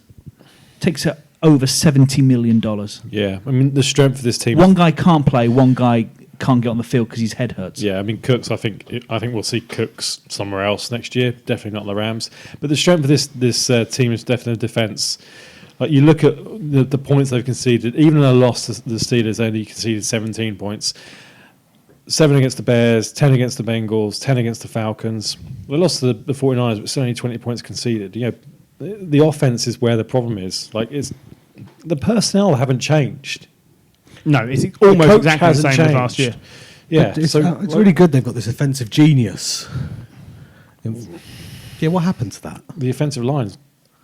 takes it over $70 million. Yeah, I mean, the strength of this team. One guy can't play, one guy can't get on the field because his head hurts. Yeah, I mean, Cooks. I think we'll see Cooks somewhere else next year. Definitely not the Rams. But the strength of this team is definitely defense. Like, you look at the points they've conceded. Even in a loss, the Steelers only conceded 17 points. 7 against the Bears, 10 against the Bengals, 10 against the Falcons. They lost to the 49ers, but still only 20 points conceded. The offense is where the problem is. Like, the personnel haven't changed. No, it's almost coach exactly the hasn't same as last year. changed. Yeah, But it's really good they've got this offensive genius. Yeah, what happened to that? the offensive lines.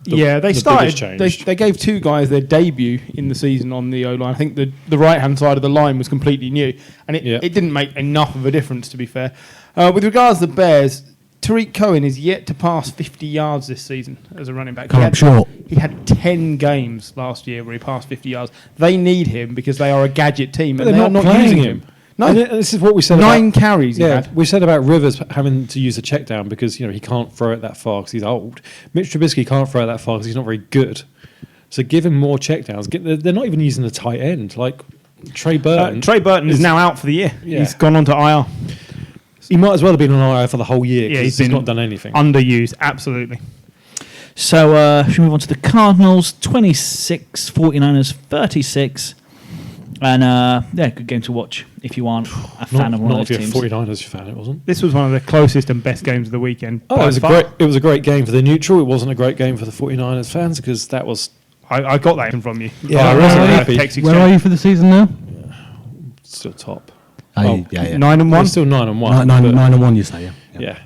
They the biggest started. change. They gave 2 guys their debut in the season on the O-line. I think the right-hand side of the line was completely new, and it didn't make enough of a difference, to be fair. With regards to the Bears, Tariq Cohen is yet to pass 50 yards this season as a running back. Come up short. He had 10 games last year where he passed 50 yards. They need him because they are a gadget team, But and they're they're not not playing using him. him. No, And this is what we said 9 about... carries he had. we said about Rivers having to use a check down because he can't throw it that far because he's old. Mitch Trubisky can't throw it that far because he's not very good. So give him more check downs. They're not even using the tight end. Like Trey Burton. Trey Burton is now out for the year. Yeah. He's gone on to IR. He might as well have been on IR for the whole year Yeah, because he's not done anything. Underused, absolutely. So should we move on to the Cardinals? 26, 49ers 36. And good game to watch if you aren't a fan of one of those teams. Not if you're a 49ers fan, it wasn't. This was one of the closest and best games of the weekend. Oh, it was a great game for the neutral. It wasn't a great game for the 49ers fans because that was... I got that from you. Yeah, I wasn't happy. Where are you for the season now? Still top. Yeah. 9-1? We're still 9-1. 9-1, you say, Yeah.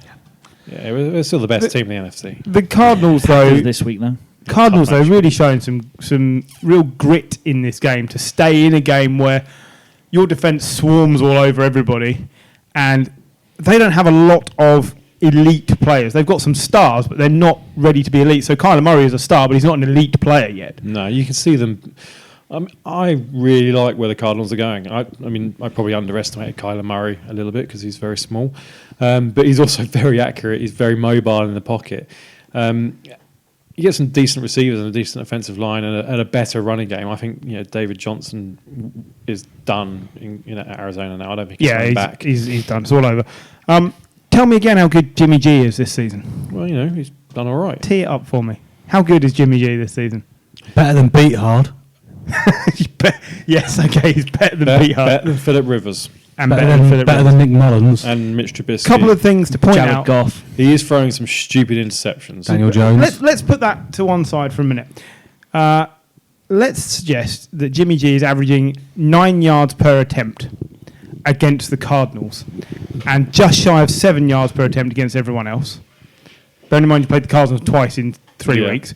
Yeah, we're still the best team in the NFC. The Cardinals, though... this week, though. Cardinals, though, really showing some real grit in this game to stay in a game where your defence swarms all over everybody and they don't have a lot of elite players. They've got some stars, but they're not ready to be elite. So Kyler Murray is a star, but he's not an elite player yet. No, you can see them. I really like where the Cardinals are going. I probably underestimated Kyler Murray a little bit because he's very small, but he's also very accurate. He's very mobile in the pocket. You get some decent receivers and a decent offensive line and a better running game. I think David Johnson is done in Arizona now. I don't think he's coming back. He's done. It's all over. Tell me again how good Jimmy G is this season. Well, he's done all right. Tee it up for me. How good is Jimmy G this season? Better than Beat Hard. Yes, okay, he's better than Beat Hard. Better than Phillip Rivers. And better than Nick Mullins. And Mitch Trubisky. Couple of things to point Jared out. Goff. He is throwing some stupid interceptions. Daniel Jones. Let's put that to one side for a minute. Let's suggest that Jimmy G is averaging 9 yards per attempt against the Cardinals and just shy of 7 yards per attempt against everyone else. Bearing in mind you played the Cardinals twice in 3 weeks.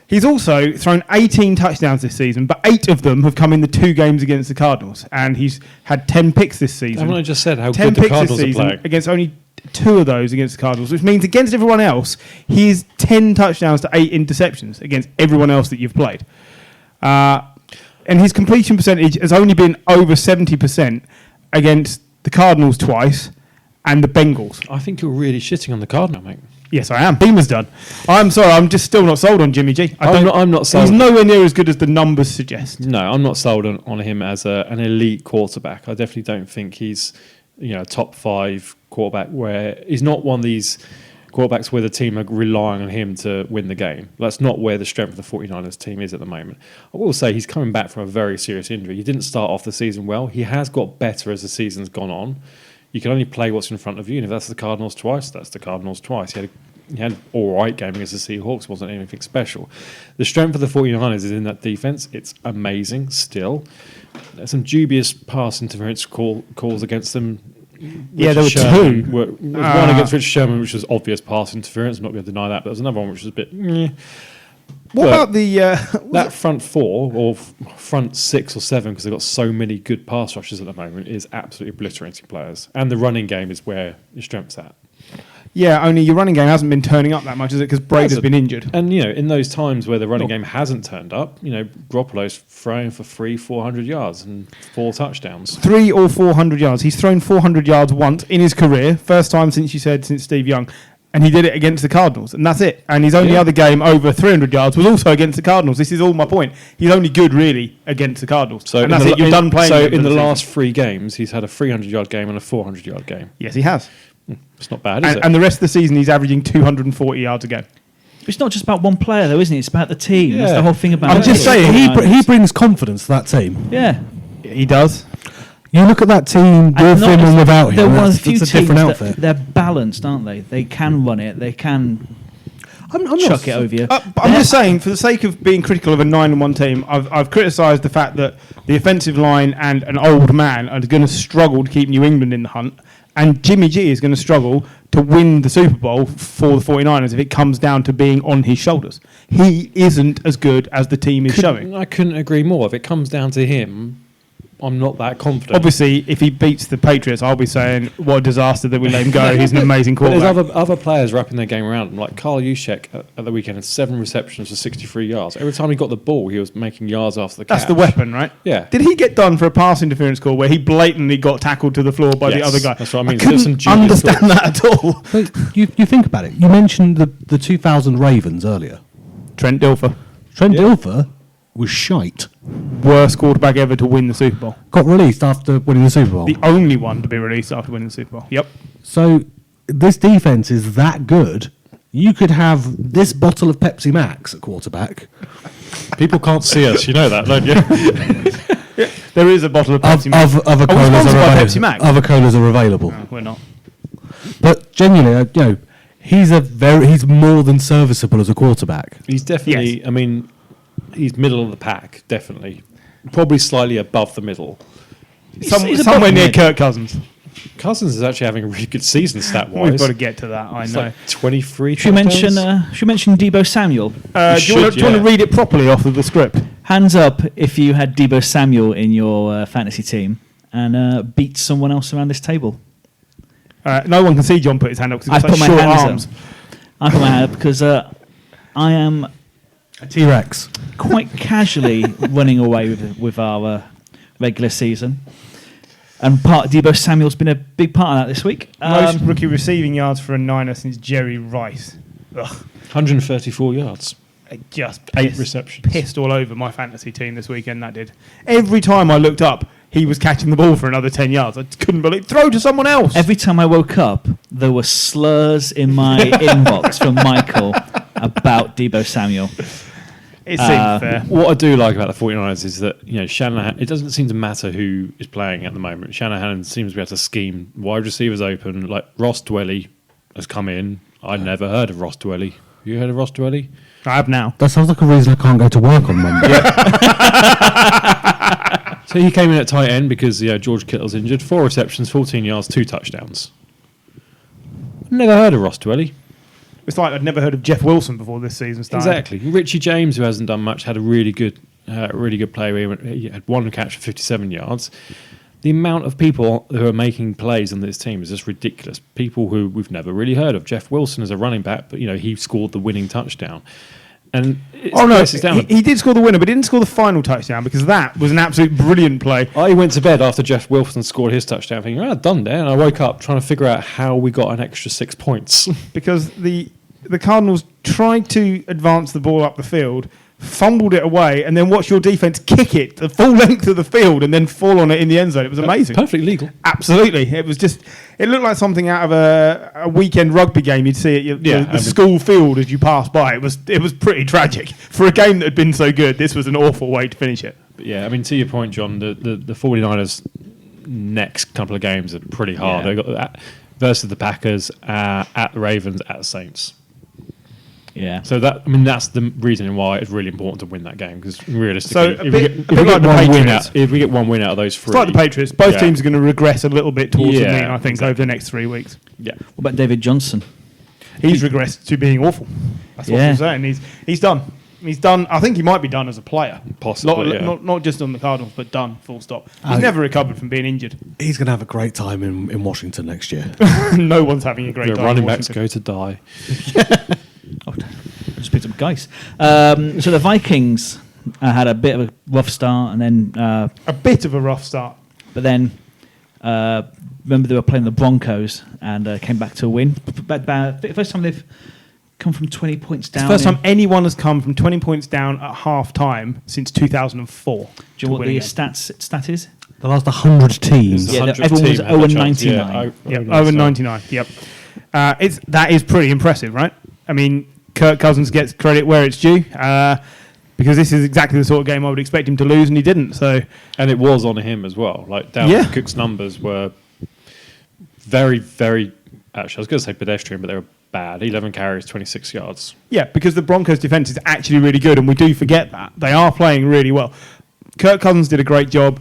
He's also thrown 18 touchdowns this season, but 8 of them have come in the 2 games against the Cardinals, and he's had 10 picks this season. Haven't I just said how 10 good the picks Cardinals this are season playing? against only 2 of those against the Cardinals, which means against everyone else, he's 10 touchdowns to 8 interceptions against everyone else that you've played. And his completion percentage has only been over 70% against the Cardinals twice and the Bengals. I think you're really shitting on the Cardinals, mate. Yes, I am. Beamer's done. I'm sorry, I'm just still not sold on Jimmy G. I'm not sold. He's nowhere near as good as the numbers suggest. No, I'm not sold on him as an elite quarterback. I definitely don't think he's a top 5 quarterback where he's not one of these quarterbacks where the team are relying on him to win the game. That's not where the strength of the 49ers team is at the moment. I will say he's coming back from a very serious injury. He didn't start off the season well. He has got better as the season's gone on. You can only play what's in front of you, and if that's the Cardinals twice, that's the Cardinals twice. He had an all right game against the Seahawks, wasn't anything special. The strength of the 49ers is in that defense. It's amazing still. There's some dubious pass interference calls against them. Yeah, there were 2. There was one against Richard Sherman, which was obvious pass interference. I'm not going to deny that, but there was another one which was a bit... What about the... that front 4, or front 6 or 7, because they've got so many good pass rushers at the moment, is absolutely obliterating players. And the running game is where your strength's at. Yeah, only your running game hasn't been turning up that much, is it? Because Braid has been injured. And, in those times where the running game hasn't turned up, Garoppolo's throwing for 400 yards and 4 touchdowns. 300 or 400 yards. He's thrown 400 yards once in his career. First time since Steve Young. And he did it against the Cardinals. And that's it. And his only other game over 300 yards was also against the Cardinals. This is all my point. He's only good, really, against the Cardinals. So and that's it. You're done playing. So in the last 3 games, he's had a 300-yard game and a 400-yard game. Yes, he has. It's not bad, is it? And the rest of the season, he's averaging 240 yards a game. It's not just about one player, though, isn't it? It's about the team. That's the whole thing about it. I'm just saying, he brings confidence to that team. Yeah. He does. You look at that team with him and without him. They're one of the few it's a teams different outfit. they're balanced, aren't they? They can run it. They can I'm chuck it over you. But I'm just saying, for the sake of being critical of a 9-1 team, I've criticised the fact that the offensive line and an old man are going to struggle to keep New England in the hunt, and Jimmy G is going to struggle to win the Super Bowl for the 49ers if it comes down to being on his shoulders. He isn't as good as the team is showing. I couldn't agree more. If it comes down to him, I'm not that confident. Obviously, if he beats the Patriots, I'll be saying, what a disaster that we let him go. He's an amazing quarterback. There's other players wrapping their game around him, like Carl Juszczyk at the weekend had 7 receptions for 63 yards. Every time he got the ball, he was making yards after the catch. That's the weapon, right? Yeah. Did he get done for a pass interference call where he blatantly got tackled to the floor by the other guy? That's what I mean. I couldn't understand that at all. But you think about it. You mentioned the 2000 Ravens earlier. Trent Dilfer. Dilfer was shite. Worst quarterback ever to win the Super Bowl. Got released after winning the Super Bowl. The only one to be released after winning the Super Bowl. Yep. So this defense is that good, You could have this bottle of Pepsi Max at quarterback. People can't see us, you know that, don't you? There is a bottle of Pepsi Max. Other Are we colas sponsored are by available. Pepsi Max? Other colas are available. No, we're not. But genuinely, he's more than serviceable as a quarterback. He's definitely, Yes. I mean, he's middle of the pack, definitely. Probably slightly above the middle. He's above Somewhere near mid. Kirk Cousins. Cousins is actually having a really good season stat-wise. We've got to get to that, I It's know. like 23 Should we touchdowns. mention Debo Samuel? Do you want should, to read it properly off of the script? Hands up if you had Debo Samuel in your fantasy team and beat someone else around this table. No one can see John put his hand up because I he's got put my short hands arms. up. I put my hand up because I am A T-Rex. quite casually running away with our regular season. And Debo Samuel's been a big part of that this week. Most rookie receiving yards for a Niner since Jerry Rice. Ugh. 134 yards. It just 8 receptions. pissed all over my fantasy team this weekend, that did. Every time I looked up, he was catching the ball for another 10 yards. I couldn't believe throw to someone else. Every time I woke up, there were slurs in my inbox from Michael about Debo Samuel. It seemed fair. What I do like about the 49ers is that, Shanahan, it doesn't seem to matter who is playing at the moment. Shanahan seems to be able to scheme wide receivers open. Like Ross Dwelly has come in. I'd never heard of Ross Dwelly. You heard of Ross Dwelly? I have now. That sounds like a reason I can't go to work on Monday. So he came in at tight end because George Kittle's injured. 4 receptions, 14 yards, 2 touchdowns. Never heard of Ross Dwelly. It's like I'd never heard of Jeff Wilson before this season started. Exactly. Richie James, who hasn't done much, had a really good play where he had 1 catch for 57 yards. The amount of people who are making plays on this team is just ridiculous. People who we've never really heard of. Jeff Wilson is a running back, but he scored the winning touchdown. And he did score the winner, but he didn't score the final touchdown because that was an absolute brilliant play. I went to bed after Jeff Wilson scored his touchdown thinking, done there. And I woke up trying to figure out how we got an extra 6 points. Because the Cardinals tried to advance the ball up the field, fumbled it away, and then watched your defense kick it the full length of the field and then fall on it in the end zone. It was amazing. Perfectly legal. Absolutely. It was just, it looked like something out of a weekend rugby game you'd see at the school field as you pass by. It was pretty tragic. For a game that had been so good, this was an awful way to finish it. But yeah, I mean, to your point, John, the 49ers' next couple of games are pretty hard. Yeah. They got that versus the Packers, at the Ravens, at the Saints. Yeah. So that's the reason why it's really important to win that game because realistically, So if we get one win out of those 3, It's like the Patriots. Both Yeah. teams are going to regress a little bit towards the Yeah, mean, I think, exactly. over the next 3 weeks. yeah, What about David Johnson? He's regressed to being awful. That's what Yeah. I'm saying. He's done. He's done. I think he might be done as a player. Possibly, yeah. Not just on the Cardinals, but done, full stop. He's never recovered from being injured. He's going to have a great time in Washington next year. No one's having a great the time. running in backs Washington. go to die. Oh, just picked up guys. So the Vikings had a bit of a rough start, and then A bit of a rough start. but then remember they were playing the Broncos and came back to a win. First time they've come from 20 points It's the down. first time anyone has come from 20 points down at half time since 2004. Do you know what the stat is? The last 100 teams. Yeah, 100th everyone was team had a 0 chance. 99. Yeah, Yep, over 99. Yep. That is pretty impressive, right? I mean, Kirk Cousins gets credit where it's due because this is exactly the sort of game I would expect him to lose, and he didn't. So, And it was on him as well. Like Dalvin Cook's numbers were very, very. Actually, I was going to say pedestrian, but they were bad. 11 carries, 26 yards. yeah, because the Broncos' defense is actually really good, and we do forget that. They are playing really well. Kirk Cousins did a great job.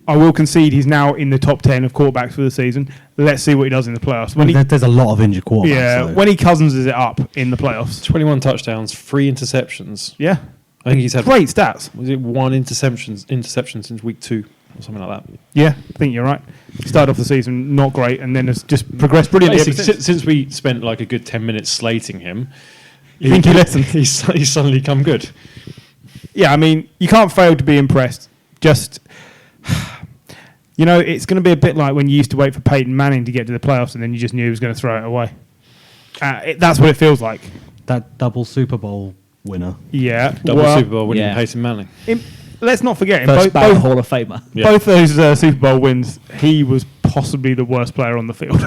I will concede he's now in the top 10 of quarterbacks for the season. Let's see what he does in the playoffs. There's a lot of injured quarterbacks. When he Cousins it up in the playoffs. 21 touchdowns, 3 interceptions. Yeah. I think he's had Great stats. Was it 1 interception since week 2 or something like that? Yeah, I think you're right. Started off the season not great, and then has just progressed brilliantly. ever Basically, since. since we spent like a good 10 minutes slating him, You think he listened? he's suddenly come good. Yeah, I mean, you can't fail to be impressed. Just, it's going to be a bit like when you used to wait for Peyton Manning to get to the playoffs, and then you just knew he was going to throw it away. That's what it feels like. That double Super Bowl winner. Yeah, Double Super Bowl winning yeah. Peyton Manning. Let's not forget, in First both, ballot both, Hall of Famer. Yeah. both those Super Bowl wins, he was possibly the worst player on the field.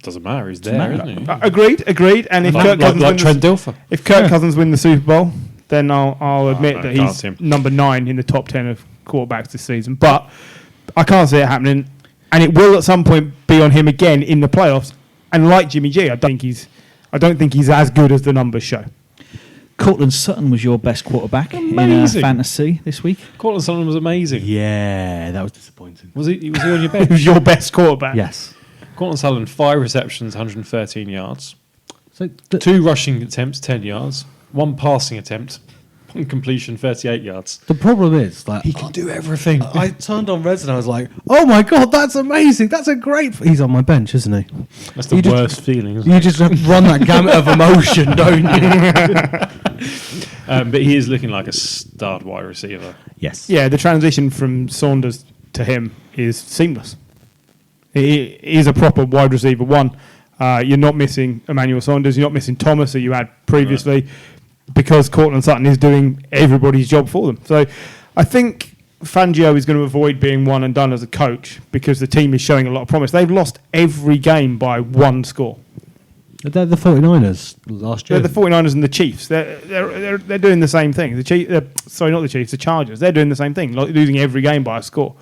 Doesn't matter. He's there, isn't he? Agreed. And if Kirk Cousins like Trent Dilfer. If Kirk Cousins win the Super Bowl, then I'll admit that he's him. number 9 in the top 10 of quarterbacks this season. But I can't see it happening, and it will at some point be on him again in the playoffs. And like Jimmy G, I don't think he's as good as the numbers show. Cortland Sutton was your best quarterback in fantasy this week. Cortland Sutton was amazing. Yeah, that was disappointing. Was he on your bench? Who's your best quarterback? Yes. Cortland Sutton, 5 receptions, 113 yards. So 2 rushing attempts, 10 yards. 1 passing attempt, 1 completion, 38 yards. the problem is, like, He can do everything. I turned on Reds and I was like, "Oh my god, that's amazing! That's a great." He's on my bench, isn't he? That's the You just- worst feeling, isn't You it? just run that gamut of emotion, don't you? But he is looking like a stud wide receiver. Yes. Yeah, the transition from Saunders to him is seamless. He is a proper wide receiver one. You're not missing Emmanuel Saunders. You're not missing Thomas, who you had previously, because Cortland Sutton is doing everybody's job for them. So I think Fangio is going to avoid being one and done as a coach because the team is showing a lot of promise. They've lost every game by 1 score. They're the 49ers last year. They're the 49ers and the Chiefs. They're doing the same thing. The Chargers. They're doing the same thing, losing every game by a score.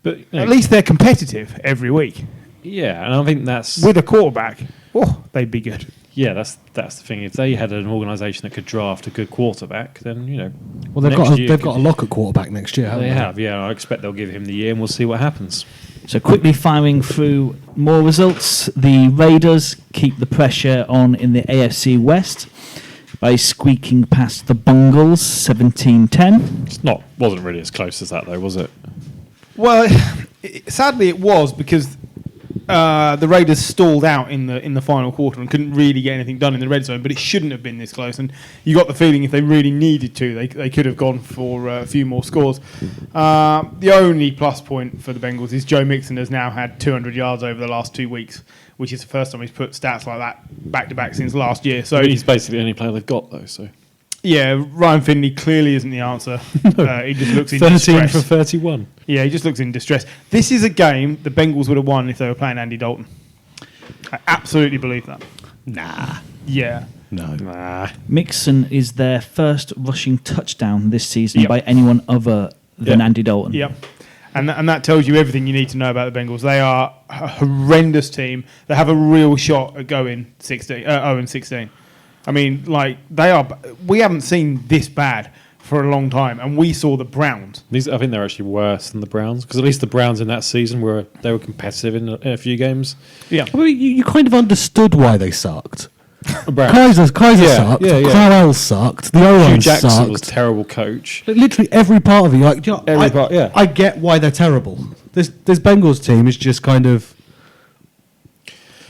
But At least they're competitive every week. yeah, and I think that's With a quarterback, they'd be good. that's the thing. If they had an organisation that could draft a good quarterback, then Well, they've got a lock at quarterback next year, haven't They they? have, yeah. I expect they'll give him the year, and we'll see what happens. So quickly firing through more results. The Raiders keep the pressure on in the AFC West by squeaking past the Bungles 17-10. Wasn't really as close as that though, was it? Well, sadly it was because the Raiders stalled out in the final quarter and couldn't really get anything done in the red zone. But it shouldn't have been this close. And you got the feeling if they really needed to, they could have gone for a few more scores. The only plus point for the Bengals is Joe Mixon has now had 200 yards over the last 2 weeks, which is the first time he's put stats like that back to back since last year. So He's basically the only player they've got though. So yeah, Ryan Finley clearly isn't the answer. He just looks in 13 distress. for 31. Yeah, he just looks in distress. This is a game the Bengals would have won if they were playing Andy Dalton. I absolutely believe that. Nah. Yeah. No. Nah. Mixon is their first rushing touchdown this season Yep. by anyone other than Yep. Andy Dalton. Yep. And that tells you everything you need to know about the Bengals. They are a horrendous team. They have a real shot at going 0-16. I mean, like, we haven't seen this bad for a long time, and we saw the Browns. I think they're actually worse than the Browns because at least the Browns in that season were competitive in a few games. Yeah. I mean, you kind of understood why they sucked. Browns. Kaiser Yeah, sucked. yeah, yeah. Crowell sucked. The Hugh O-line Jackson sucked. was a terrible coach. Literally every part of it. Like, Every part, yeah. I get why they're terrible. This Bengals team is just kind of.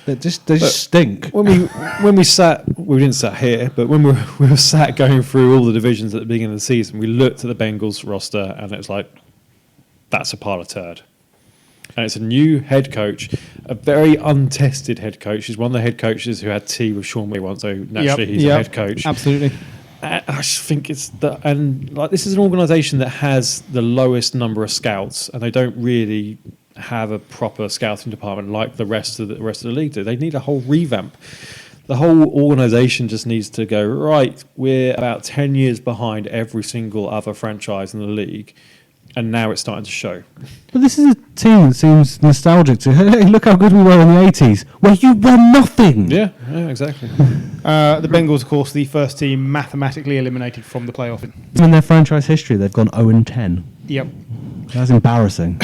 They just stink. When we didn't sat here, but when we were sat going through all the divisions at the beginning of the season, we looked at the Bengals roster and it was like, that's a pile of turd. And it's a new head coach, a very untested head coach. He's one of the head coaches who had tea with Sean May once, so naturally he's a head coach. Absolutely. I just think this is an organisation that has the lowest number of scouts, and they don't really have a proper scouting department like the rest of the league do. They need a whole revamp. The whole organisation just needs to go, right, we're about 10 years behind every single other franchise in the league, and now it's starting to show. But this is a team that seems nostalgic to. Hey, look how good we were in the 80s, where you won nothing. Yeah, exactly. The Bengals, of course, the first team mathematically eliminated from the playoff. In their franchise history, they've gone 0-10. Yep. That's embarrassing.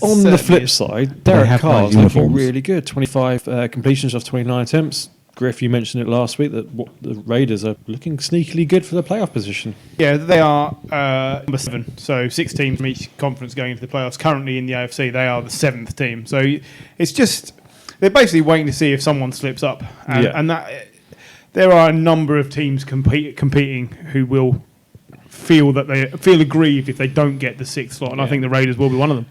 On the flip side, Derek have Carr's nice looking uniforms. really good. 25 completions off 29 attempts. Griff, you mentioned it last week that the Raiders are looking sneakily good for the playoff position. Yeah, they are number 7. So 6 teams from each conference going into the playoffs. Currently in the AFC, they are the 7th team. So it's just they're basically waiting to see if someone slips up, and that there are a number of teams competing who will feel aggrieved if they don't get the 6th slot, and I think the Raiders will be one of them.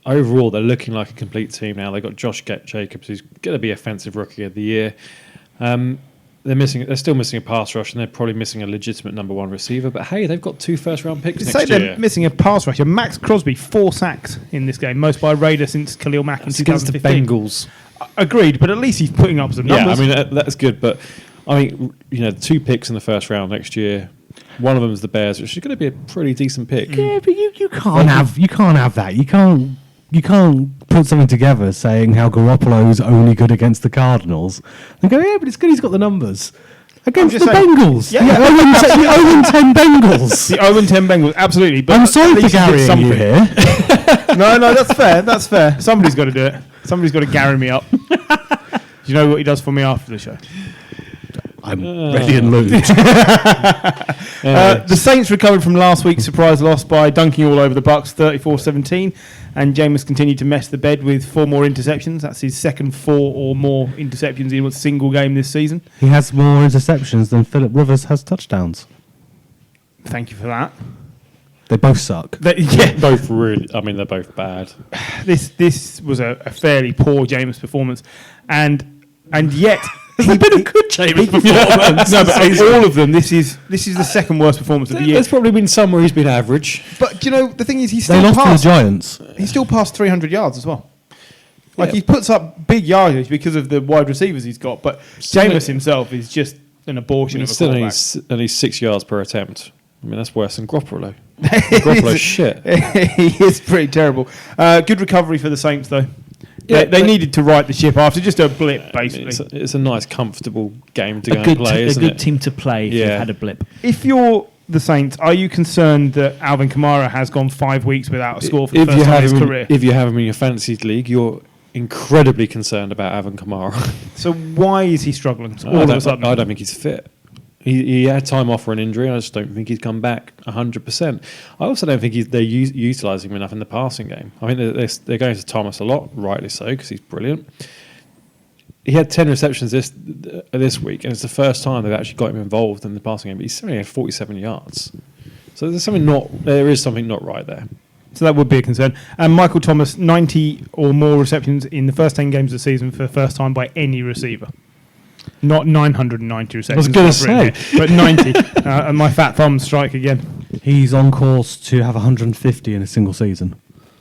Overall, they're looking like a complete team now. They've got Josh Jacobs, who's going to be Offensive Rookie of the Year. They're still missing a pass rush, and they're probably missing a legitimate number one receiver. But hey, they've got 2 first-round picks Say next they're year. missing a pass rusher. Max Crosby, 4 sacks in this game, most by a Raider since Khalil Mack in It's against the 2015. Bengals. Agreed, but at least he's putting up some numbers. Yeah, I mean that's good. But I mean, 2 picks in the first round next year. One of them is the Bears, which is going to be a pretty decent pick. Yeah, but you can't have that. You can't put something together saying how Garoppolo is only good against the Cardinals and go, yeah, but it's good. He's got the numbers against the just saying- Bengals. Yeah. The 0-10 Bengals. The 0-10 Bengals, absolutely. But I'm sorry at for least he did carrying you here. No, that's fair. That's fair. Somebody's got to do it. Somebody's got to Gary me up. Do you know what he does for me after the show? I'm ready and loose. The Saints recovered from last week's surprise loss by dunking all over the Bucs, 34-17, and Jameis continued to mess the bed with 4 more interceptions. That's his second 4 or more interceptions in a single game this season. He has more interceptions than Phillip Rivers has touchdowns. Thank you for that. They both suck. Yeah, Both really. I mean, they're both bad. this was a fairly poor Jameis performance, and yet. It's been a good Jameis performance. No, but of all of them, this is the second worst performance of the year. There's probably been some where he's been average. But do you know the thing is, They lost to the Giants. He still passed 300 yards as well. Like Yeah. he puts up big yardage because of the wide receivers he's got, but Jameis himself is just an abortion of a Still quarterback. only 6 yards per attempt. I mean, that's worse than Garoppolo. Garoppolo's shit. He is pretty terrible. Good recovery for the Saints, though. Yeah, they but- needed to right the ship after just a blip, basically. It's a nice, comfortable game to go A and good, play, a isn't good it? team to play if you've Yeah. had a blip. If you're the Saints, are you concerned that Alvin Kamara has gone 5 weeks without a score for the first time in his career? If you have him in your fantasy league, you're incredibly concerned about Alvin Kamara. So why is he struggling all I of a sudden? don't think he's fit. He had time off for an injury. I just don't think he's come back 100%. I also don't think they're utilising him enough in the passing game. I mean, they're going to Thomas a lot, rightly so, because he's brilliant. He had 10 receptions this week, and it's the first time they've actually got him involved in the passing game. But he's only had 47 yards. So there is something not right there. So that would be a concern. And Michael Thomas, 90 or more receptions in the first 10 games of the season for the first time by any receiver. Not 990 receptions. gonna I've written here, but 90. And my fat thumbs strike again. He's on course to have 150 in a single season.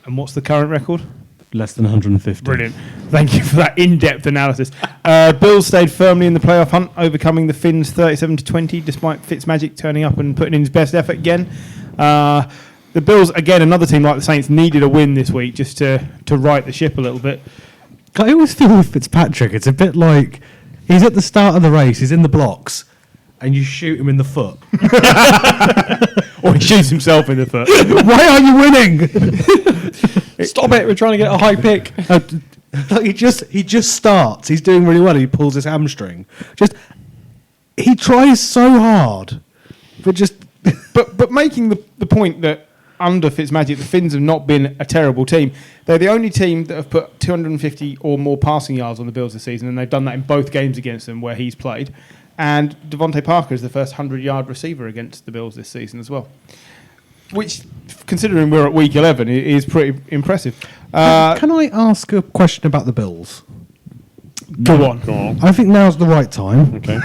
And what's the current record? Less than 150. Brilliant. Thank you for that in-depth analysis. Bills stayed firmly in the playoff hunt, overcoming the Finns 37-20, despite Fitzmagic turning up and putting in his best effort again. The Bills, again, another team like the Saints, needed a win this week just to right the ship a little bit. I always feel with Fitzpatrick, it's a bit like he's at the start of the race, he's in the blocks, and you shoot him in the foot. Or he shoots himself in the foot. Why are you winning? Stop it! We're trying to get a high pick. Like he just starts. He's doing really well. He pulls his hamstring. He tries so hard, but But making the point that under Fitzmagic, the Finns have not been a terrible team. They're the only team that have put 250 or more passing yards on the Bills this season, and they've done that in both games against them where he's played. And Devontae Parker is the first 100-yard receiver against the Bills this season as well. Which, considering we're at week 11, is pretty impressive. can I ask a question about the Bills? Go on. I think now's the right time. Okay.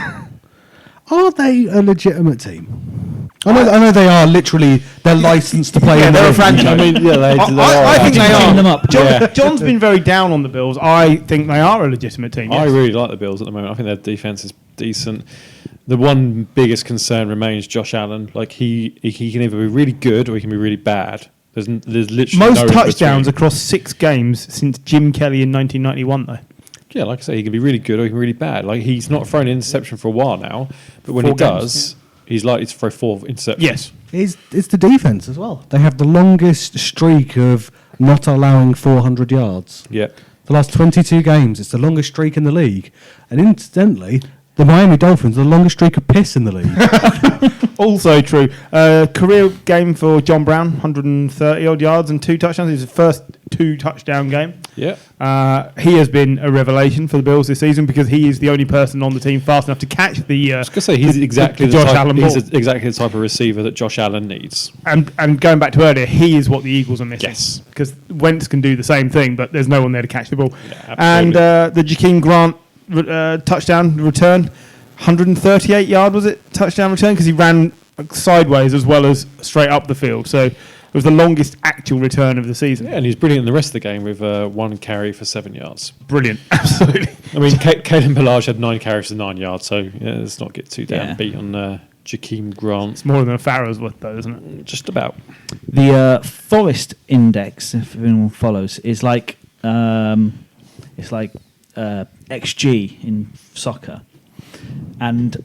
Are they a legitimate team? I know they are literally. They're licensed to play. Yeah, in they're a the franchise. I mean, yeah, they are. I think they Team them are. up. John's been very down on the Bills. I think they are a legitimate team. I Yes. really like the Bills at the moment. I think their defense is decent. The one biggest concern remains Josh Allen. Like he can either be really good or he can be really bad. There's literally Most no in touchdowns between. across 6 games since Jim Kelly in 1991, though. Yeah, like I say, he can be really good or he can be really bad. Like he's not thrown an interception for a while now, but when 4 he does, games, he's likely to throw 4 interceptions. Yes. It's the defense as well. They have the longest streak of not allowing 400 yards. Yeah. The last 22 games. It's the longest streak in the league. And incidentally, the Miami Dolphins are the longest streak of piss in the league. Also true. Career game for John Brown, 130-odd yards and 2 touchdowns. It's his first 2-touchdown game. Yeah. He has been a revelation for the Bills this season because he is the only person on the team fast enough to catch the. I was gonna say he's exactly the the Josh type, Allen he's ball. exactly the type of receiver that Josh Allen needs. And going back to earlier, he is what the Eagles are missing. Yes. Because Wentz can do the same thing, but there's no one there to catch the ball. Yeah, And absolutely. the Jakeem Grant touchdown return, 138 yard, was it, touchdown return? Because he ran sideways as well as straight up the field. So it was the longest actual return of the season. Yeah, and he's brilliant in the rest of the game with 1 carry for 7 yards. Brilliant, absolutely. I mean, Caden Ballage had 9 carries for 9 yards, so let's not get too downbeat on Jakeem Grant. It's more than a Farrow's worth, though, isn't it? Just about. The Forest Index, if anyone follows, is like it's like XG in soccer, and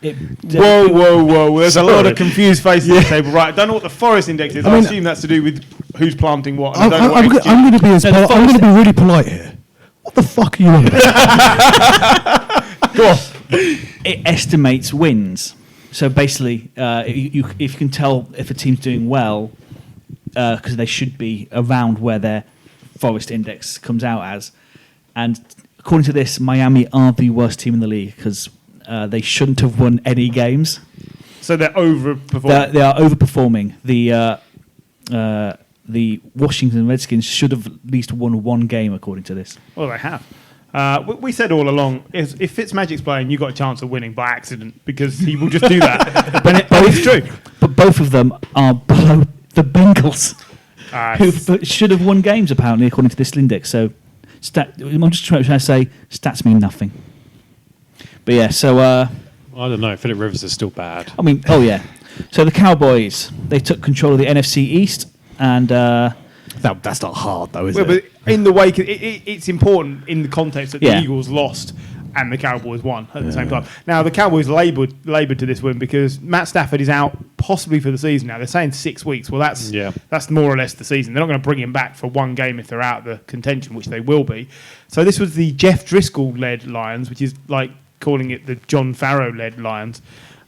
Whoa! There's a lot of confused faces at the table. Right, I don't know what the Forest Index is. I assume that's to do with who's planting what. I'm going to be I'm going to be really polite here. What the fuck are you on about? Go on. it estimates wins. So basically, if you can tell if a team's doing well, because they should be around where their Forest Index comes out as. And according to this, Miami are the worst team in the league because they shouldn't have won any games. So they're overperforming. They are overperforming. The Washington Redskins should have at least won one game, according to this. Well, they have. We said all along, if Fitzmagic's playing, you've got a chance of winning by accident because he will just do that. but it's true. But both of them are below the Bengals, who should have won games, apparently, according to this index. So I'm just trying to say stats mean nothing. But yeah, so... I don't know. Philip Rivers is still bad. I mean, oh yeah. So the Cowboys, they took control of the NFC East, and... That's not hard, though, is it? But in the wake, it's important in the context that the Eagles lost and the Cowboys won at the same time. Now, the Cowboys laboured to this win because Matt Stafford is out possibly for the season now. They're saying 6 weeks. Well, that's more or less the season. They're not going to bring him back for one game if they're out of the contention, which they will be. So this was the Jeff Driscoll-led Lions, which is like calling it the John Farrow-led Lions.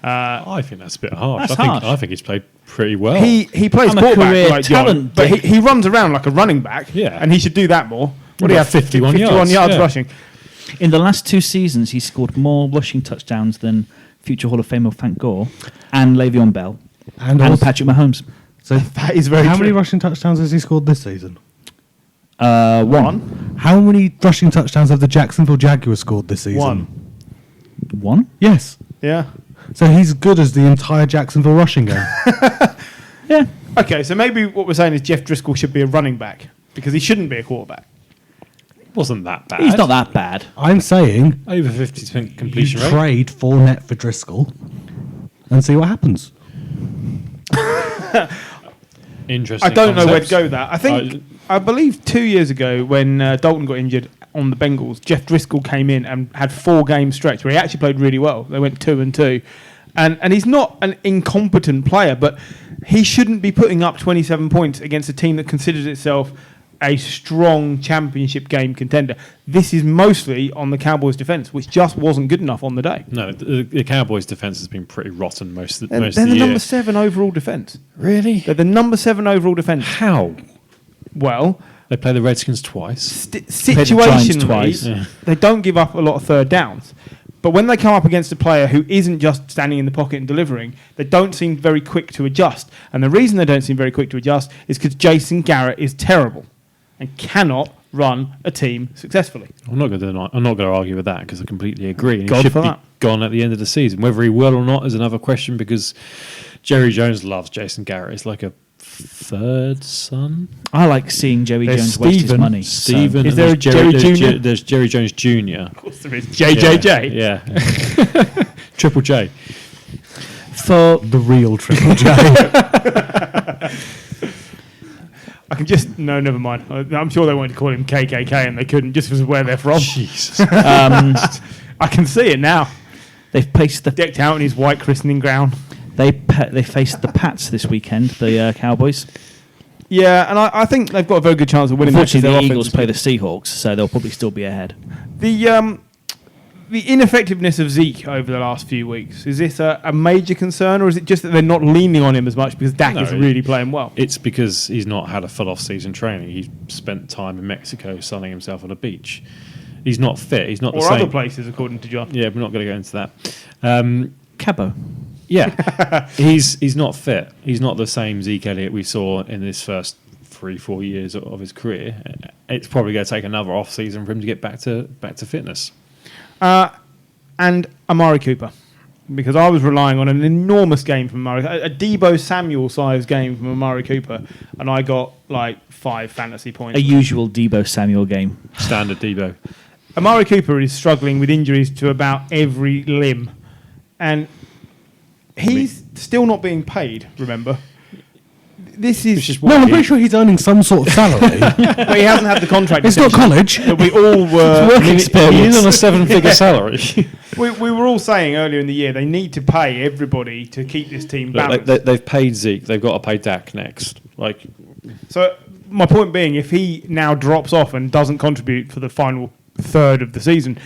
I think that's a bit harsh. That's harsh. I think he's played pretty well. He plays quarterback like talent, John, but he runs around like a running back, and he should do that more. What do you have? 51 yards rushing. In the last 2 seasons, he's scored more rushing touchdowns than future Hall of Famer Frank Gore and Le'Veon Bell and Patrick Mahomes. So that is very How true. many rushing touchdowns has he scored this season? 1. How many rushing touchdowns have the Jacksonville Jaguars scored this season? 1? Yes. Yeah. So he's good as the entire Jacksonville rushing game. Yeah. Okay, so maybe what we're saying is Jeff Driscoll should be a running back because he shouldn't be a quarterback. Wasn't that bad. He's not that bad. I'm saying over 50% completion rate. Trade Fournette for Driscoll and see what happens. Interesting. I don't know where to go with that. I believe 2 years ago when Dalton got injured on the Bengals, Jeff Driscoll came in and had 4 game stretch where he actually played really well. They went 2-2. And he's not an incompetent player, but he shouldn't be putting up 27 points against a team that considers itself a strong championship game contender. This is mostly on the Cowboys' defence, which just wasn't good enough on the day. No, the Cowboys' defence has been pretty rotten most of the year. They're the number 7 overall defence. Really? They're the number 7 overall defence. How? Well... They play the Redskins twice. Situationally, they don't give up a lot of third downs. But when they come up against a player who isn't just standing in the pocket and delivering, they don't seem very quick to adjust. And the reason they don't seem very quick to adjust is because Jason Garrett is terrible and cannot run a team successfully. I'm not going to argue with that because I completely agree. And God he should for be that. gone at the end of the season. Whether he will or not is another question because Jerry Jones loves Jason Garrett. It's like a third son. I like seeing Jerry Jones waste his money. Stephen. Is there a Jerry Jr.? There's Jerry Jones Jr. Of course there is. JJJ. Yeah. Triple J. For the real Triple J. I can just... No, never mind. I'm sure they wanted to call him KKK and they couldn't just because of where they're from. Jesus. I can see it now. They've placed the... Decked out in his white christening gown. They faced the Pats this weekend, the Cowboys. Yeah, and I think they've got a very good chance of winning. Unfortunately, the Eagles play the Seahawks, so they'll probably still be ahead. The ineffectiveness of Zeke over the last few weeks, is this a major concern, or is it just that they're not leaning on him as much because Dak is really playing well? It's because he's not had a full off-season training. He spent time in Mexico sunning himself on a beach. He's not fit. He's not the same. Or other places, according to John. Yeah, we're not going to go into that. Cabo. Yeah, he's not fit. He's not the same Zeke Elliott we saw in his first 3-4 years of his career. It's probably going to take another off season for him to get back to fitness. And and Amari Cooper. Because I was relying on an enormous game from Amari, a Deebo Samuel-sized game from Amari Cooper, and I got like 5 fantasy points. A usual Deebo Samuel game. Standard Debo. Amari Cooper is struggling with injuries to about every limb, and he's still not being paid, remember? This is... No, I'm pretty sure he's earning some sort of salary. But he hasn't had the contract. It's not college. That we all were... Work experience. He is on a 7-figure salary. We were all saying earlier in the year they need to pay everybody to keep this team balanced. They've paid Zeke. They've got to pay Dak next. So my point being, if he now drops off and doesn't contribute for the final third of the season,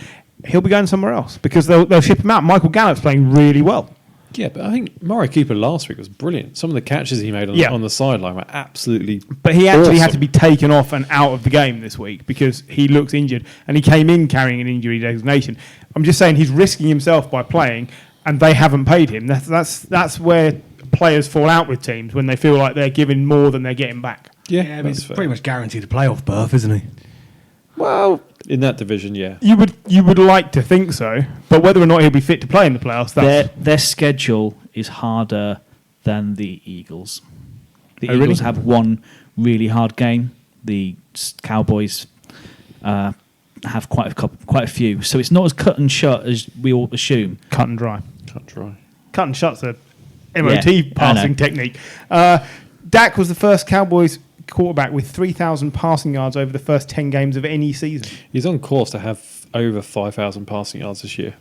he'll be going somewhere else because they'll ship him out. Michael Gallup's playing really well. Yeah, but I think Amari Cooper last week was brilliant. Some of the catches he made on the sideline were absolutely But he actually had awesome. to be taken off and out of the game this week because he looks injured, and he came in carrying an injury designation. I'm just saying he's risking himself by playing, and they haven't paid him. That's where players fall out with teams, when they feel like they're giving more than they're getting back. Yeah, but he's pretty much guaranteed a playoff berth, isn't he? Well, in that division, yeah. You would like to think so, but whether or not he'll be fit to play in the playoffs, that's... Their schedule is harder than the Eagles. The Oh, really? Eagles have one really hard game. The Cowboys have quite a few. So it's not as cut and shut as we all assume. cut and dry. Cut dry. Cut and shut's a MOT Yeah, passing technique. Dak was the first Cowboys quarterback with 3,000 passing yards over the first 10 games of any season. He's on course to have over 5,000 passing yards this year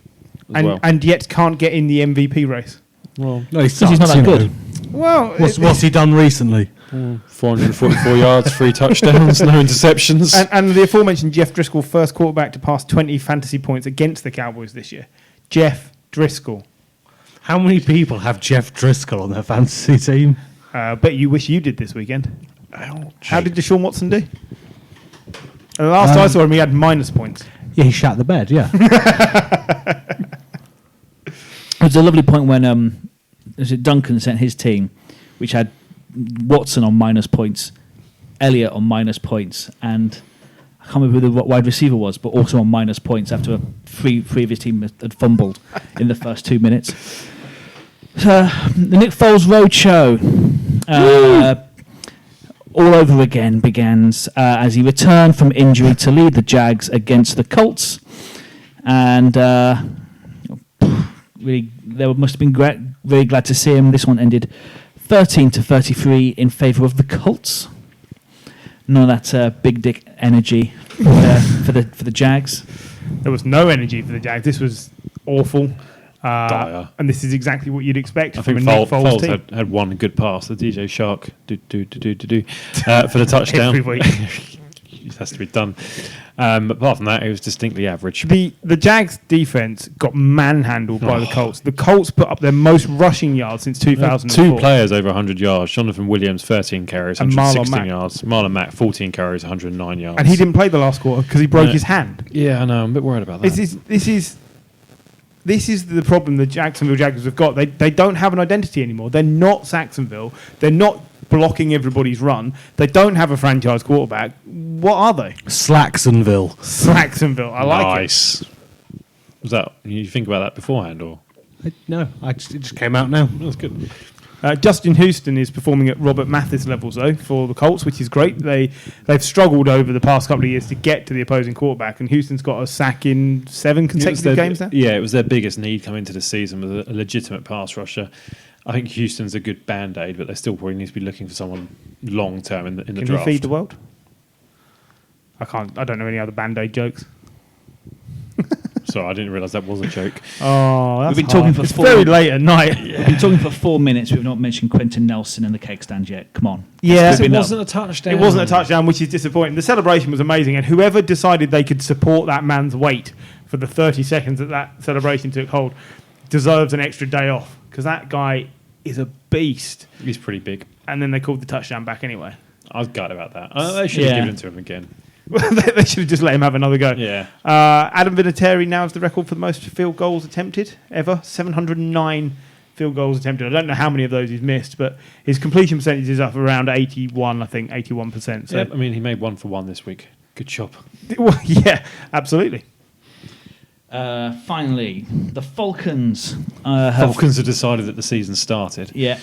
as well. And yet can't get in the MVP race. Well, No, he Because he's not that good. Well, What's he done recently? 444 yards, 3 touchdowns, no interceptions. and the aforementioned Jeff Driscoll, first quarterback to pass 20 fantasy points against the Cowboys this year. Jeff Driscoll. How many people have Jeff Driscoll on their fantasy team? Bet you wish you did this weekend. Ouch. How did Deshaun Watson do? The last I saw him, he had minus points. Yeah, he shat the bed, yeah. It was a lovely point when Duncan sent his team, which had Watson on minus points, Elliott on minus points, and I can't remember who the wide receiver was, but also on minus points after three of his team had fumbled in the first 2 minutes. The Nick Foles Roadshow, all over again, begins as he returned from injury to lead the Jags against the Colts, and really, they must have been very glad to see him. This one ended 13-33 in favour of the Colts. None of that big dick energy for the Jags. There was no energy for the Jags. This was awful. Dire. And this is exactly what you'd expect I from think a Nick Foles team. had one good pass, the DJ Shark, for the touchdown. Every week. It has to be done. But apart from that, it was distinctly average. The Jags defense got manhandled by the Colts. The Colts put up their most rushing yards since 2004. 2 players over 100 yards. Jonathan Williams, 13 carries, And Marlon 116 Mack. yards. Marlon Mack, 14 carries, 109 yards. And he didn't play the last quarter because he broke No. his hand. Yeah, I know. I'm a bit worried about that. This is the problem the Jacksonville Jaguars have got. They don't have an identity anymore. They're not Saxonville. They're not blocking everybody's run. They don't have a franchise quarterback. What are they? Slacksonville. Saxonville. I like it. Nice. Was that, you think about that beforehand, or? No, it just came out now. That's good. Justin Houston is performing at Robert Mathis levels, though, for the Colts, which is great. They've struggled over the past couple of years to get to the opposing quarterback, and Houston's got a sack in 7 consecutive games now. Yeah, it was their biggest need coming into the season, was a legitimate pass rusher. I think Houston's a good band-aid, but they still probably need to be looking for someone long-term in the Can draft. he feed the world? I don't know any other band-aid jokes. Sorry, I didn't realise that was a joke. Oh, that's We've been talking hard. for It's 4 very late at night. We've been talking for 4 minutes. We've not mentioned Quentin Nelson and the cake stand yet. Come on. Yeah, It's been up. a touchdown. It wasn't a touchdown, which is disappointing. The celebration was amazing, and whoever decided they could support that man's weight for the 30 seconds that celebration took hold deserves an extra day off, because that guy is a beast. He's pretty big. And then they called the touchdown back anyway. I was gutted about that. They should have Yeah. given it to him again. They should have just let him have another go. Yeah. Adam Vinatieri now has the record for the most field goals attempted ever. 709 field goals attempted. I don't know how many of those he's missed, but his completion percentage is up around 81, I think, 81%. So, Yep, I mean, he made 1 for 1 this week. Good job. well, yeah, absolutely. Finally, the Falcons. Falcons have decided that the season started. Yeah.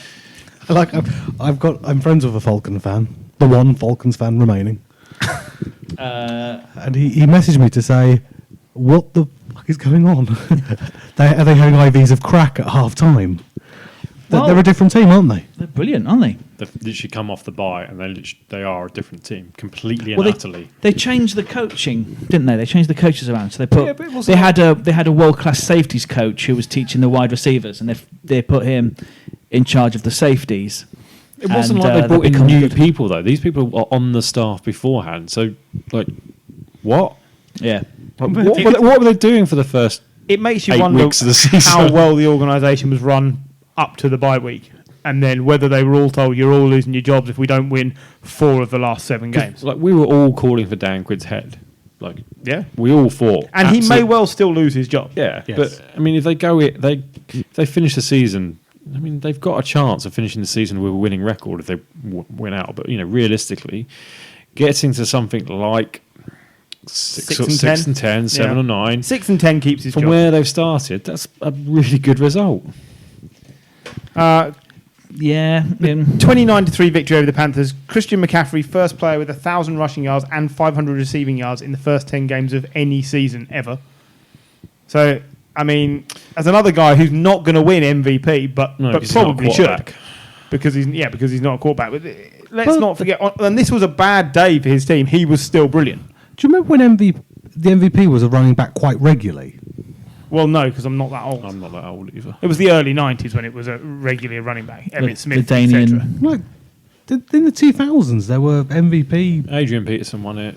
I'm friends with a Falcon fan, the one Falcons fan remaining, and he messaged me to say, "What the fuck is going on? Are they having IVs of crack at half time? They're a different team, aren't they? They're brilliant, aren't they? They've literally come off the bye, and they are a different team, completely and utterly. They changed the coaching, didn't they? They changed the coaches around. So they had a world class safeties coach who was teaching the wide receivers, and they put him in charge of the safeties. It wasn't like they brought in new people though. These people are on the staff beforehand. So, like, what? Yeah. What were they doing for the first? It makes you 8 wonder weeks of the season? how well the organisation was run up to the bye week, and then whether they were all told you're all losing your jobs if we don't win 4 of the last 7 games. Like, we were all calling for Dan Quinn's head. Like, Yeah, we all thought, and he may well still lose his job. Yeah, Yes. but I mean, if they finish the season, I mean, they've got a chance of finishing the season with a winning record if they win out. But realistically, getting to something like 6 and 10, 7 or 9, 6 and 10 keeps his from job. where they've started, that's a really good result. Yeah. 29-3 victory over the Panthers. Christian McCaffrey, first player with 1,000 rushing yards and 500 receiving yards in the first 10 games of any season ever. So, I mean, as another guy who's not going to win MVP, but probably should, because he's not a quarterback. But let's not forget, and this was a bad day for his team. He was still brilliant. Do you remember when the MVP was a running back quite regularly? Well, no, because I'm not that old. I'm not that old either. It was the early 90s when it was a regular running back. Emmitt Smith, the etc. Danian. Like in the 2000s, there were MVP. Adrian Peterson won it.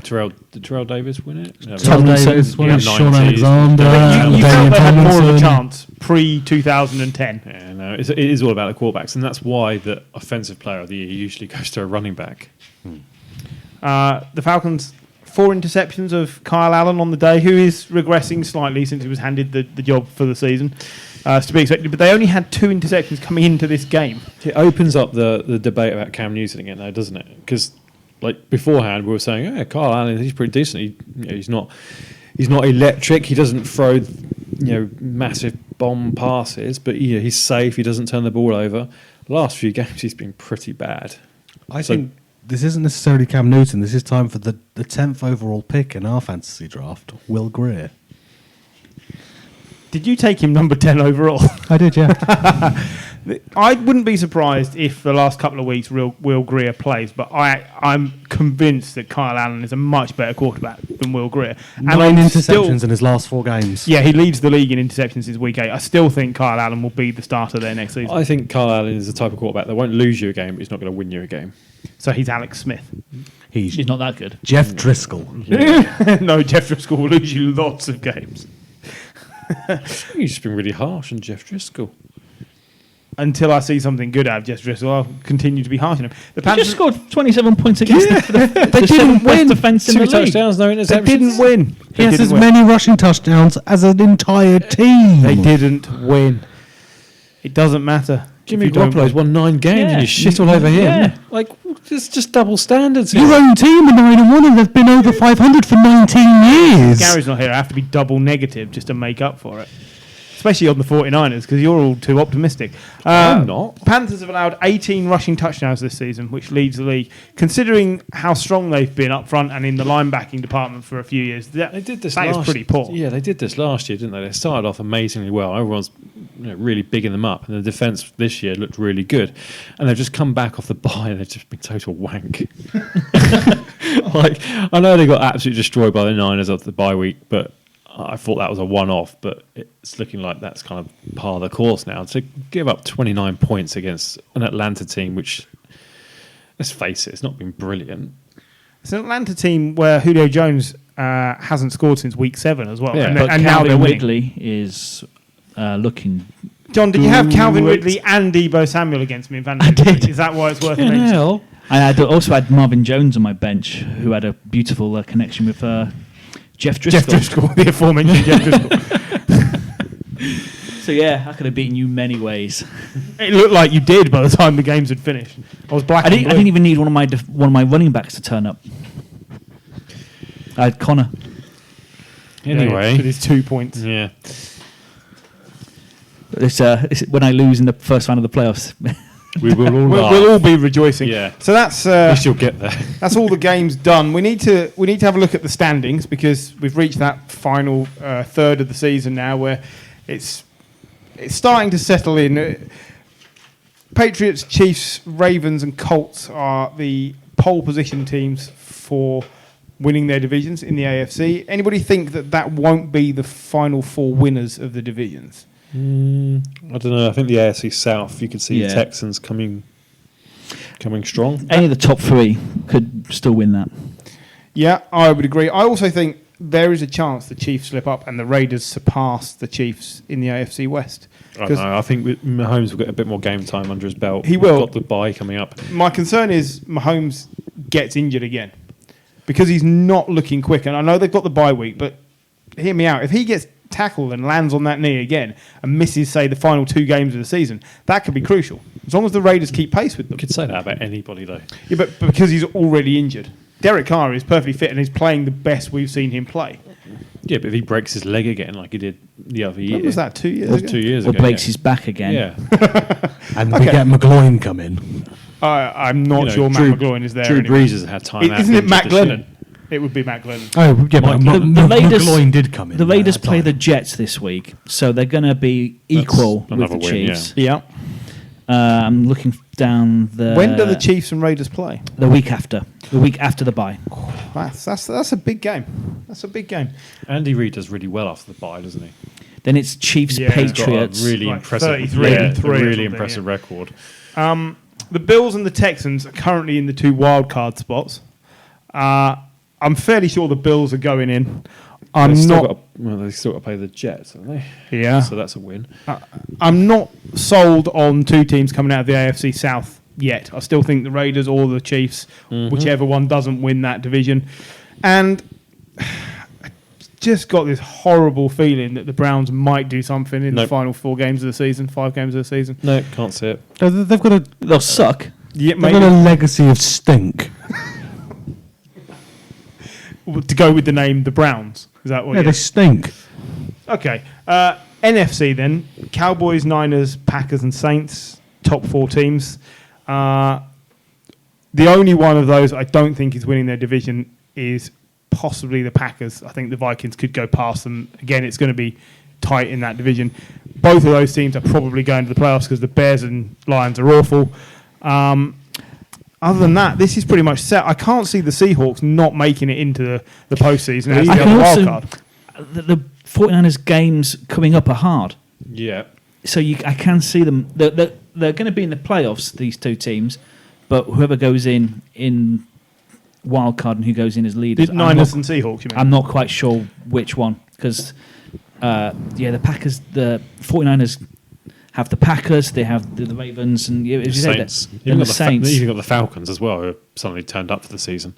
Did Terrell Davis win it? No, Tom Tomlinson, Davis, yeah. Sean 90s. Alexander, You Damian felt they had more of a Tomlinson. chance pre-2010. Yeah, no, it is all about the quarterbacks, and that's why the offensive player of the year usually goes to a running back. The Falcons, 4 interceptions of Kyle Allen on the day, who is regressing slightly since he was handed the job for the season. It's to be expected, but they only had 2 interceptions coming into this game. It opens up the debate about Cam Newton again, though, doesn't it? Because like beforehand, we were saying, "Yeah, Kyle Allen, he's pretty decent. He's not electric. He doesn't throw massive bomb passes, but he's safe. He doesn't turn the ball over." The last few games, he's been pretty bad. I think this isn't necessarily Cam Newton. This is time for the 10th overall pick in our fantasy draft, Will Greer. Did you take him number 10 overall? I did, yeah. I wouldn't be surprised if the last couple of weeks Will Greer plays, but I'm convinced that Kyle Allen is a much better quarterback than Will Greer. And 9 interceptions in his last 4 games. Yeah, he leads the league in interceptions since week 8. I still think Kyle Allen will be the starter there next season. I think Kyle Allen is the type of quarterback that won't lose you a game, but he's not going to win you a game. So he's Alex Smith. He's not that good. Jeff Driscoll. No, Jeff Driscoll will lose you lots of games. You've just been really harsh on Jeff Driscoll. Until I see something good out of Jeff Driscoll, I'll continue to be harsh on him. The He Panthers just scored 27 points against the They didn't win. defense in 2 the league. touchdowns, no interceptions. They didn't win. He has as many rushing touchdowns as an entire team. They didn't win. It doesn't matter. Jimmy if you don't Garoppolo's won 9 games Yeah. and you shit all over him. Yeah. Like, it's just double standards. Your own team are 9-1 and they've been over 500 for 19 years. Gary's not here. I have to be double negative just to make up for it. Especially on the 49ers, because you're all too optimistic. I'm not. Panthers have allowed 18 rushing touchdowns this season, which leads the league. Considering how strong they've been up front and in the linebacking department for a few years, They did this that is pretty poor. Yeah, they did this last year, didn't they? They started off amazingly well. Everyone's really bigging them up, and the defence this year looked really good. And they've just come back off the bye, and they've just been total wank. Like, I know they got absolutely destroyed by the Niners after the bye week, but I thought that was a one-off. But it's looking like that's kind of par of the course now. To give up 29 points against an Atlanta team, which, let's face it, it's not been brilliant. It's an Atlanta team where Julio Jones hasn't scored since week 7 as well. Yeah. But and now they're Calvin winning. Ridley is looking... John, did you have Calvin Ridley and Debo Samuel against me in fantasy? I did. Is that why it's worth Yeah, mentioning? hell. I also had Marvin Jones on my bench, who had a beautiful connection with Jeff Driscoll. Jeff Driscoll, the aforementioned Jeff Driscoll. So yeah, I could have beaten you many ways. It looked like you did by the time the games had finished. I was black I and didn't blue. even need one of my running backs to turn up. I had Connor. Anyway. With his 2 points. Yeah. It's when I lose in the first round of the playoffs. We will all laugh. We'll all be rejoicing. Yeah. So that's At least you'll get there. that's all the games done. We need to have a look at the standings because we've reached that final third of the season now where it's starting to settle in. Patriots, Chiefs, Ravens, and Colts are the pole position teams for winning their divisions in the AFC. Anybody think that won't be the final four winners of the divisions? I don't know. I think the AFC South, you could see the Texans coming strong. Any of the top three could still win that. Yeah, I would agree. I also think there is a chance the Chiefs slip up and the Raiders surpass the Chiefs in the AFC West. I don't know. I think Mahomes will get a bit more game time under his belt. He will. He's got the bye coming up. My concern is Mahomes gets injured again because he's not looking quick. And I know they've got the bye week, but hear me out. If he gets tackled and lands on that knee again and misses, say, the final two games of the season, that could be crucial. As long as the Raiders keep pace with them. You could say that about anybody, though. Yeah, but because he's already injured. Derek Carr is perfectly fit and he's playing the best we've seen him play. Yeah, but if he breaks his leg again like he did the other year. When was that, 2 years ago? 2 years Or ago. breaks his back again. Yeah. And we get McGloin come in. I'm not sure Matt McGloin is there Drew anymore. Brees has had time out. Isn't it Matt this year. Glennon? It would be Matt Glennon. Oh, yeah, but The Raiders- McGloin did come in. The Raiders at that play time. the Jets this week, so they're going to be equal with another the win, Chiefs. Yeah. I'm looking down the... When do the Chiefs and Raiders play? The week after. The week after the bye. That's a big game. That's a big game. Andy Reid does really well after the bye, doesn't he? Then it's Chiefs, Yeah. He's got Patriots. a really Like impressive, 33 and 3 or really something, impressive yeah. record. The Bills and the Texans are currently in the two wild card spots. I'm fairly sure the Bills are going in. They've still got to play the Jets, haven't they? Yeah. So that's a win. I'm not sold on two teams coming out of the AFC South yet. I still think the Raiders or the Chiefs, whichever one doesn't win that division. And I just got this horrible feeling that the Browns might do something in the final 4 games of the season, 5 games of the season. No, can't see it. They've got a They'll suck. Yeah, they've got a legacy of stink. to go with the name the Browns. Is that what Yeah, they stink. Okay. NFC then. Cowboys, Niners, Packers and Saints. Top 4 teams. The only one of those I don't think is winning their division is possibly the Packers. I think the Vikings could go past them. Again, it's going to be tight in that division. Both of those teams are probably going to the playoffs because the Bears and Lions are awful. Other than that, this is pretty much set. I can't see the Seahawks not making it into the postseason as the I other can wild also... card. The 49ers games coming up are hard. Yeah. So I can see them. They're going to be in the playoffs, these two teams, but whoever goes in wild card and who goes in as leaders. Niners and Seahawks, you mean? I'm not quite sure which one because, the Packers, the 49ers have the Packers, they have the Ravens, and The Saints. And the Saints. You've got the Falcons as well, who suddenly turned up for the season.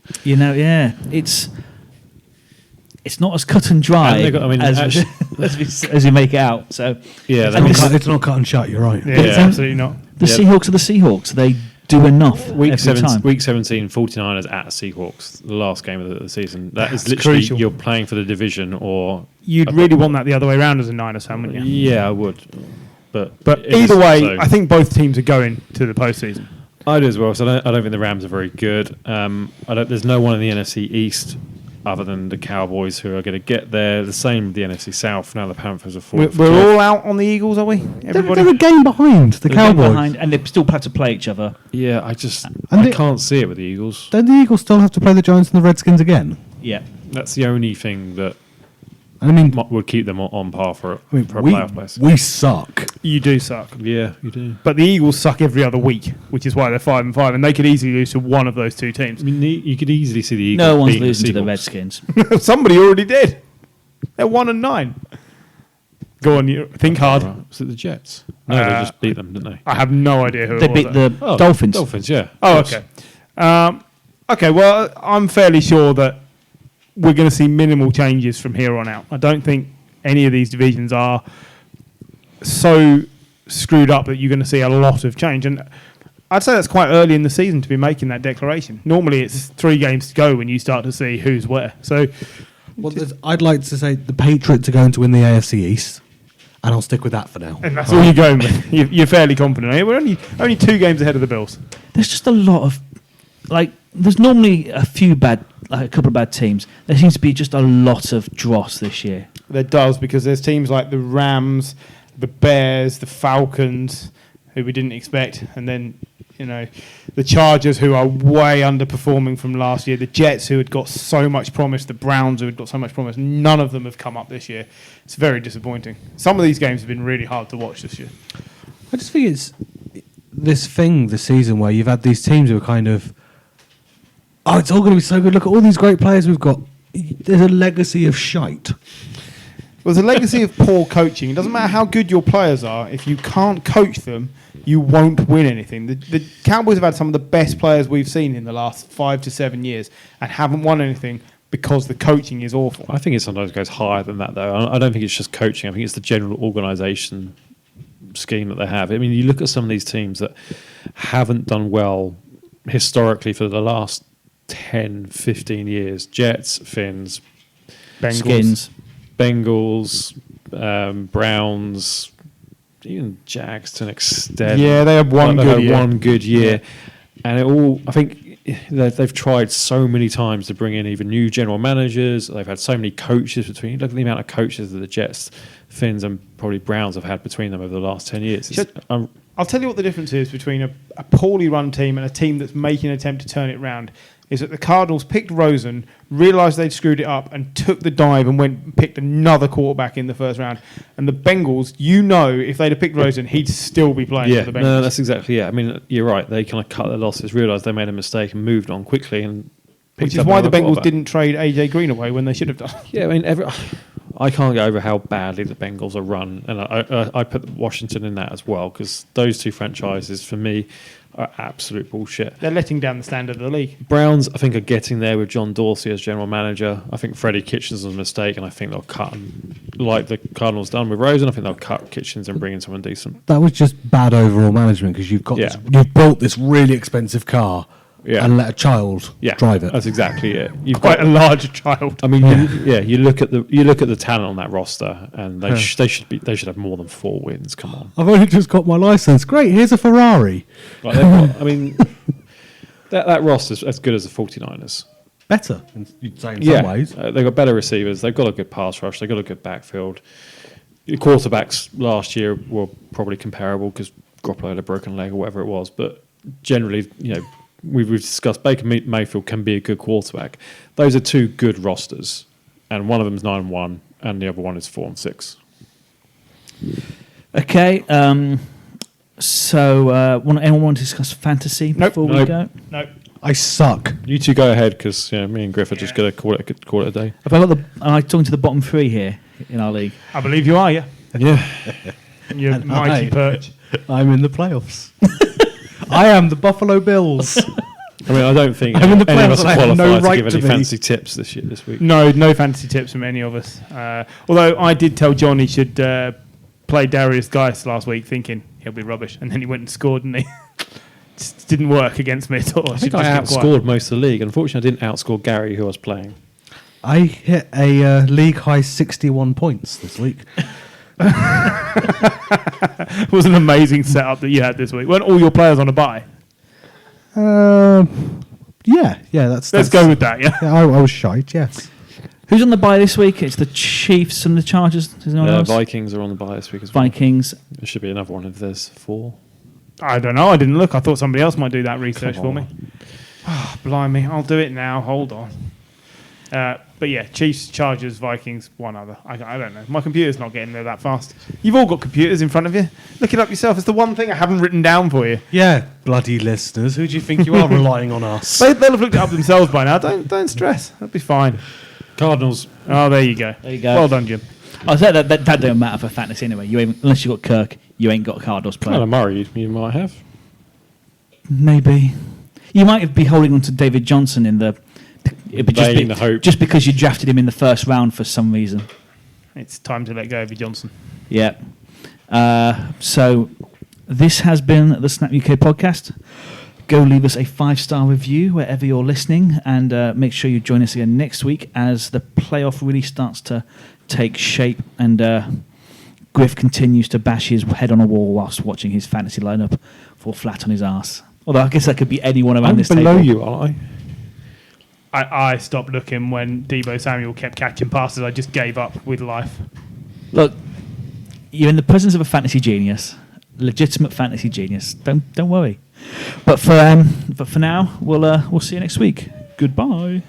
It's not as cut and dry And they got- I mean, as you make it out. So Yeah, And this- It's not cut and shut, you're right. Yeah, absolutely not. the Yeah. Seahawks are the Seahawks. They do enough Week every time. 17, 49ers at Seahawks, the last game of the season. That is That's literally crucial. you're playing for the division, or You'd really want that the other way around as a Niners fan, wouldn't you? yeah, I would. But it Either is- way, so- I think both teams are going to the postseason. I do as well. So I don't think the Rams are very good. There's no one in the NFC East other than the Cowboys who are going to get there. The same with the NFC South. Now the Panthers are fourth. We're all out on the Eagles, are we? Everybody. They're a game behind the They're going Cowboys. behind, and they still have to play each other. Yeah, I they- can't see it with the Eagles. Don't the Eagles still have to play the Giants and the Redskins again? Yeah. That's the only thing that I mean, would keep them on par for a we playoff place. we suck. You do suck. Yeah, you do. But the Eagles suck every other week, which is why they're 5-5, and they could easily lose to one of those two teams. I mean, you could easily see the Eagles. No one's beating losing to the Seahawks. Redskins. Somebody already did. They're 1-9. Go on, you think hard. Right. Was it the Jets? No, they just beat them, didn't they? I have no idea who They it was. beat the Oh, Dolphins. Dolphins, yeah. Oh, Of course. okay. Okay, well, I'm fairly sure that we're going to see minimal changes from here on out. I don't think any of these divisions are so screwed up that you're going to see a lot of change. And I'd say that's quite early in the season to be making that declaration. Normally it's 3 games to go when you start to see who's where. So Well, I'd like to say the Patriots are going to win the AFC East, and I'll stick with that for now. And that's all you're going with. You're fairly confident. We're only 2 games ahead of the Bills. There's just a lot of, there's normally a couple of bad teams. There seems to be just a lot of dross this year. There does, because there's teams like the Rams, the Bears, the Falcons, who we didn't expect, and then the Chargers, who are way underperforming from last year, the Jets, who had got so much promise, the Browns, who had got so much promise. None of them have come up this year. It's very disappointing. Some of these games have been really hard to watch this year. I just think it's this thing this season where you've had these teams who are kind of, it's all going to be so good. Look at all these great players we've got. There's a legacy of shite. Well, there's a legacy of poor coaching. It doesn't matter how good your players are. If you can't coach them, you won't win anything. The Cowboys have had some of the best players we've seen in the last 5 to 7 years and haven't won anything because the coaching is awful. I think it sometimes goes higher than that, though. I don't think it's just coaching. I think it's the general organisation scheme that they have. I mean, you look at some of these teams that haven't done well historically for the last 10, 15 years. Jets, Finns, Bengals, Browns, even Jags to an extent. Yeah, they had one good year. And it all, I think they've tried so many times to bring in even new general managers. They've had so many coaches between. Look at the amount of coaches that the Jets, Finns, and probably Browns have had between them over the last 10 years. I'll tell you what the difference is between a poorly run team and a team that's making an attempt to turn it around. Is that the Cardinals picked Rosen, realised they'd screwed it up, and took the dive and went and picked another quarterback in the first round. And the Bengals, if they'd have picked Rosen, he'd still be playing for the Bengals. No, that's exactly it. I mean, you're right. They kind of cut their losses, realised they made a mistake, and moved on quickly. Which is why the Bengals didn't trade AJ Green away when they should have done. Yeah, I mean, I can't get over how badly the Bengals are run, and I put Washington in that as well, because those two franchises, for me, are absolute bullshit. They're letting down the standard of the league. Browns, I think, are getting there with John Dorsey as general manager. I think Freddie Kitchens was a mistake, and I think they'll cut him like the Cardinals done with Rosen. I think they'll cut Kitchens and bring in someone decent. That was just bad overall management, because you've built this really expensive car and let a child drive it. That's exactly it. You've quite a large child. I mean, you look at the talent on that roster, and they should have more than 4 wins. Come on, I've only just got my license. Great, here's a Ferrari. Like I mean, that roster's as good as the 49ers. Better, you'd say in some ways. They've got better receivers. They've got a good pass rush. They've got a good backfield. The quarterbacks last year were probably comparable because Garoppolo had a broken leg or whatever it was, but generally, we've discussed Baker Mayfield can be a good quarterback. Those are 2 good rosters, and one of them is 9-1, and the other one is 4-6. Okay, so anyone want to discuss fantasy before we go? No. I suck. You two go ahead, because me and Griff are just going to call it a day. Am I talking to the bottom 3 here in our league? I believe you are, yeah. Yeah. Your mighty perch. I'm in the playoffs. I am the Buffalo Bills. I mean, I don't think I'm in the any of us playoffs, are I have qualified no to right give to any be. fancy tips this week. No fancy tips from any of us. Although I did tell John he should play Darius Geis last week, thinking he'll be rubbish, and then he went and scored, and he just didn't work against me at all. I think I outscored most of the league. Unfortunately, I didn't outscore Gary, who I was playing. I hit a league high 61 points this week. It was an amazing setup that you had this week. Weren't all your players on a bye? Let's go with that. Yeah, I was shite. Yes. Who's on the bye this week? It's the Chiefs and the Chargers. Is anyone else? Vikings are on the bye this week as well. Vikings. There should be another one if there's 4. I don't know. I didn't look. I thought somebody else might do that research for me. Oh, blimey. I'll do it now. Hold on. But yeah, Chiefs, Chargers, Vikings, one other. I don't know. My computer's not getting there that fast. You've all got computers in front of you. Look it up yourself. It's the one thing I haven't written down for you. Yeah, bloody listeners. Who do you think you are relying on us? They'll have looked it up themselves by now. Don't stress. That'll be fine. Cardinals. Oh, there you go. There you go. Well done, Jim. I said that don't matter for fantasy anyway. Unless you've got Kirk, you ain't got a Cardinals player. Kyler Murray, you might have. Maybe. You might be holding on to David Johnson in the... The hope. Just because you drafted him in the first round for some reason. It's time to let go of your Johnson. Yeah. So this has been the Snap UK podcast. go leave us a 5-star review wherever you're listening, and make sure you join us again next week as the playoff really starts to take shape, and Griff continues to bash his head on a wall whilst watching his fantasy lineup fall flat on his arse. Although I guess that could be anyone around this below table. you, aren't I stopped looking when Deebo Samuel kept catching passes. I just gave up with life. Look, you're in the presence of a fantasy genius, legitimate fantasy genius. Don't worry. But for now, we'll see you next week. Goodbye.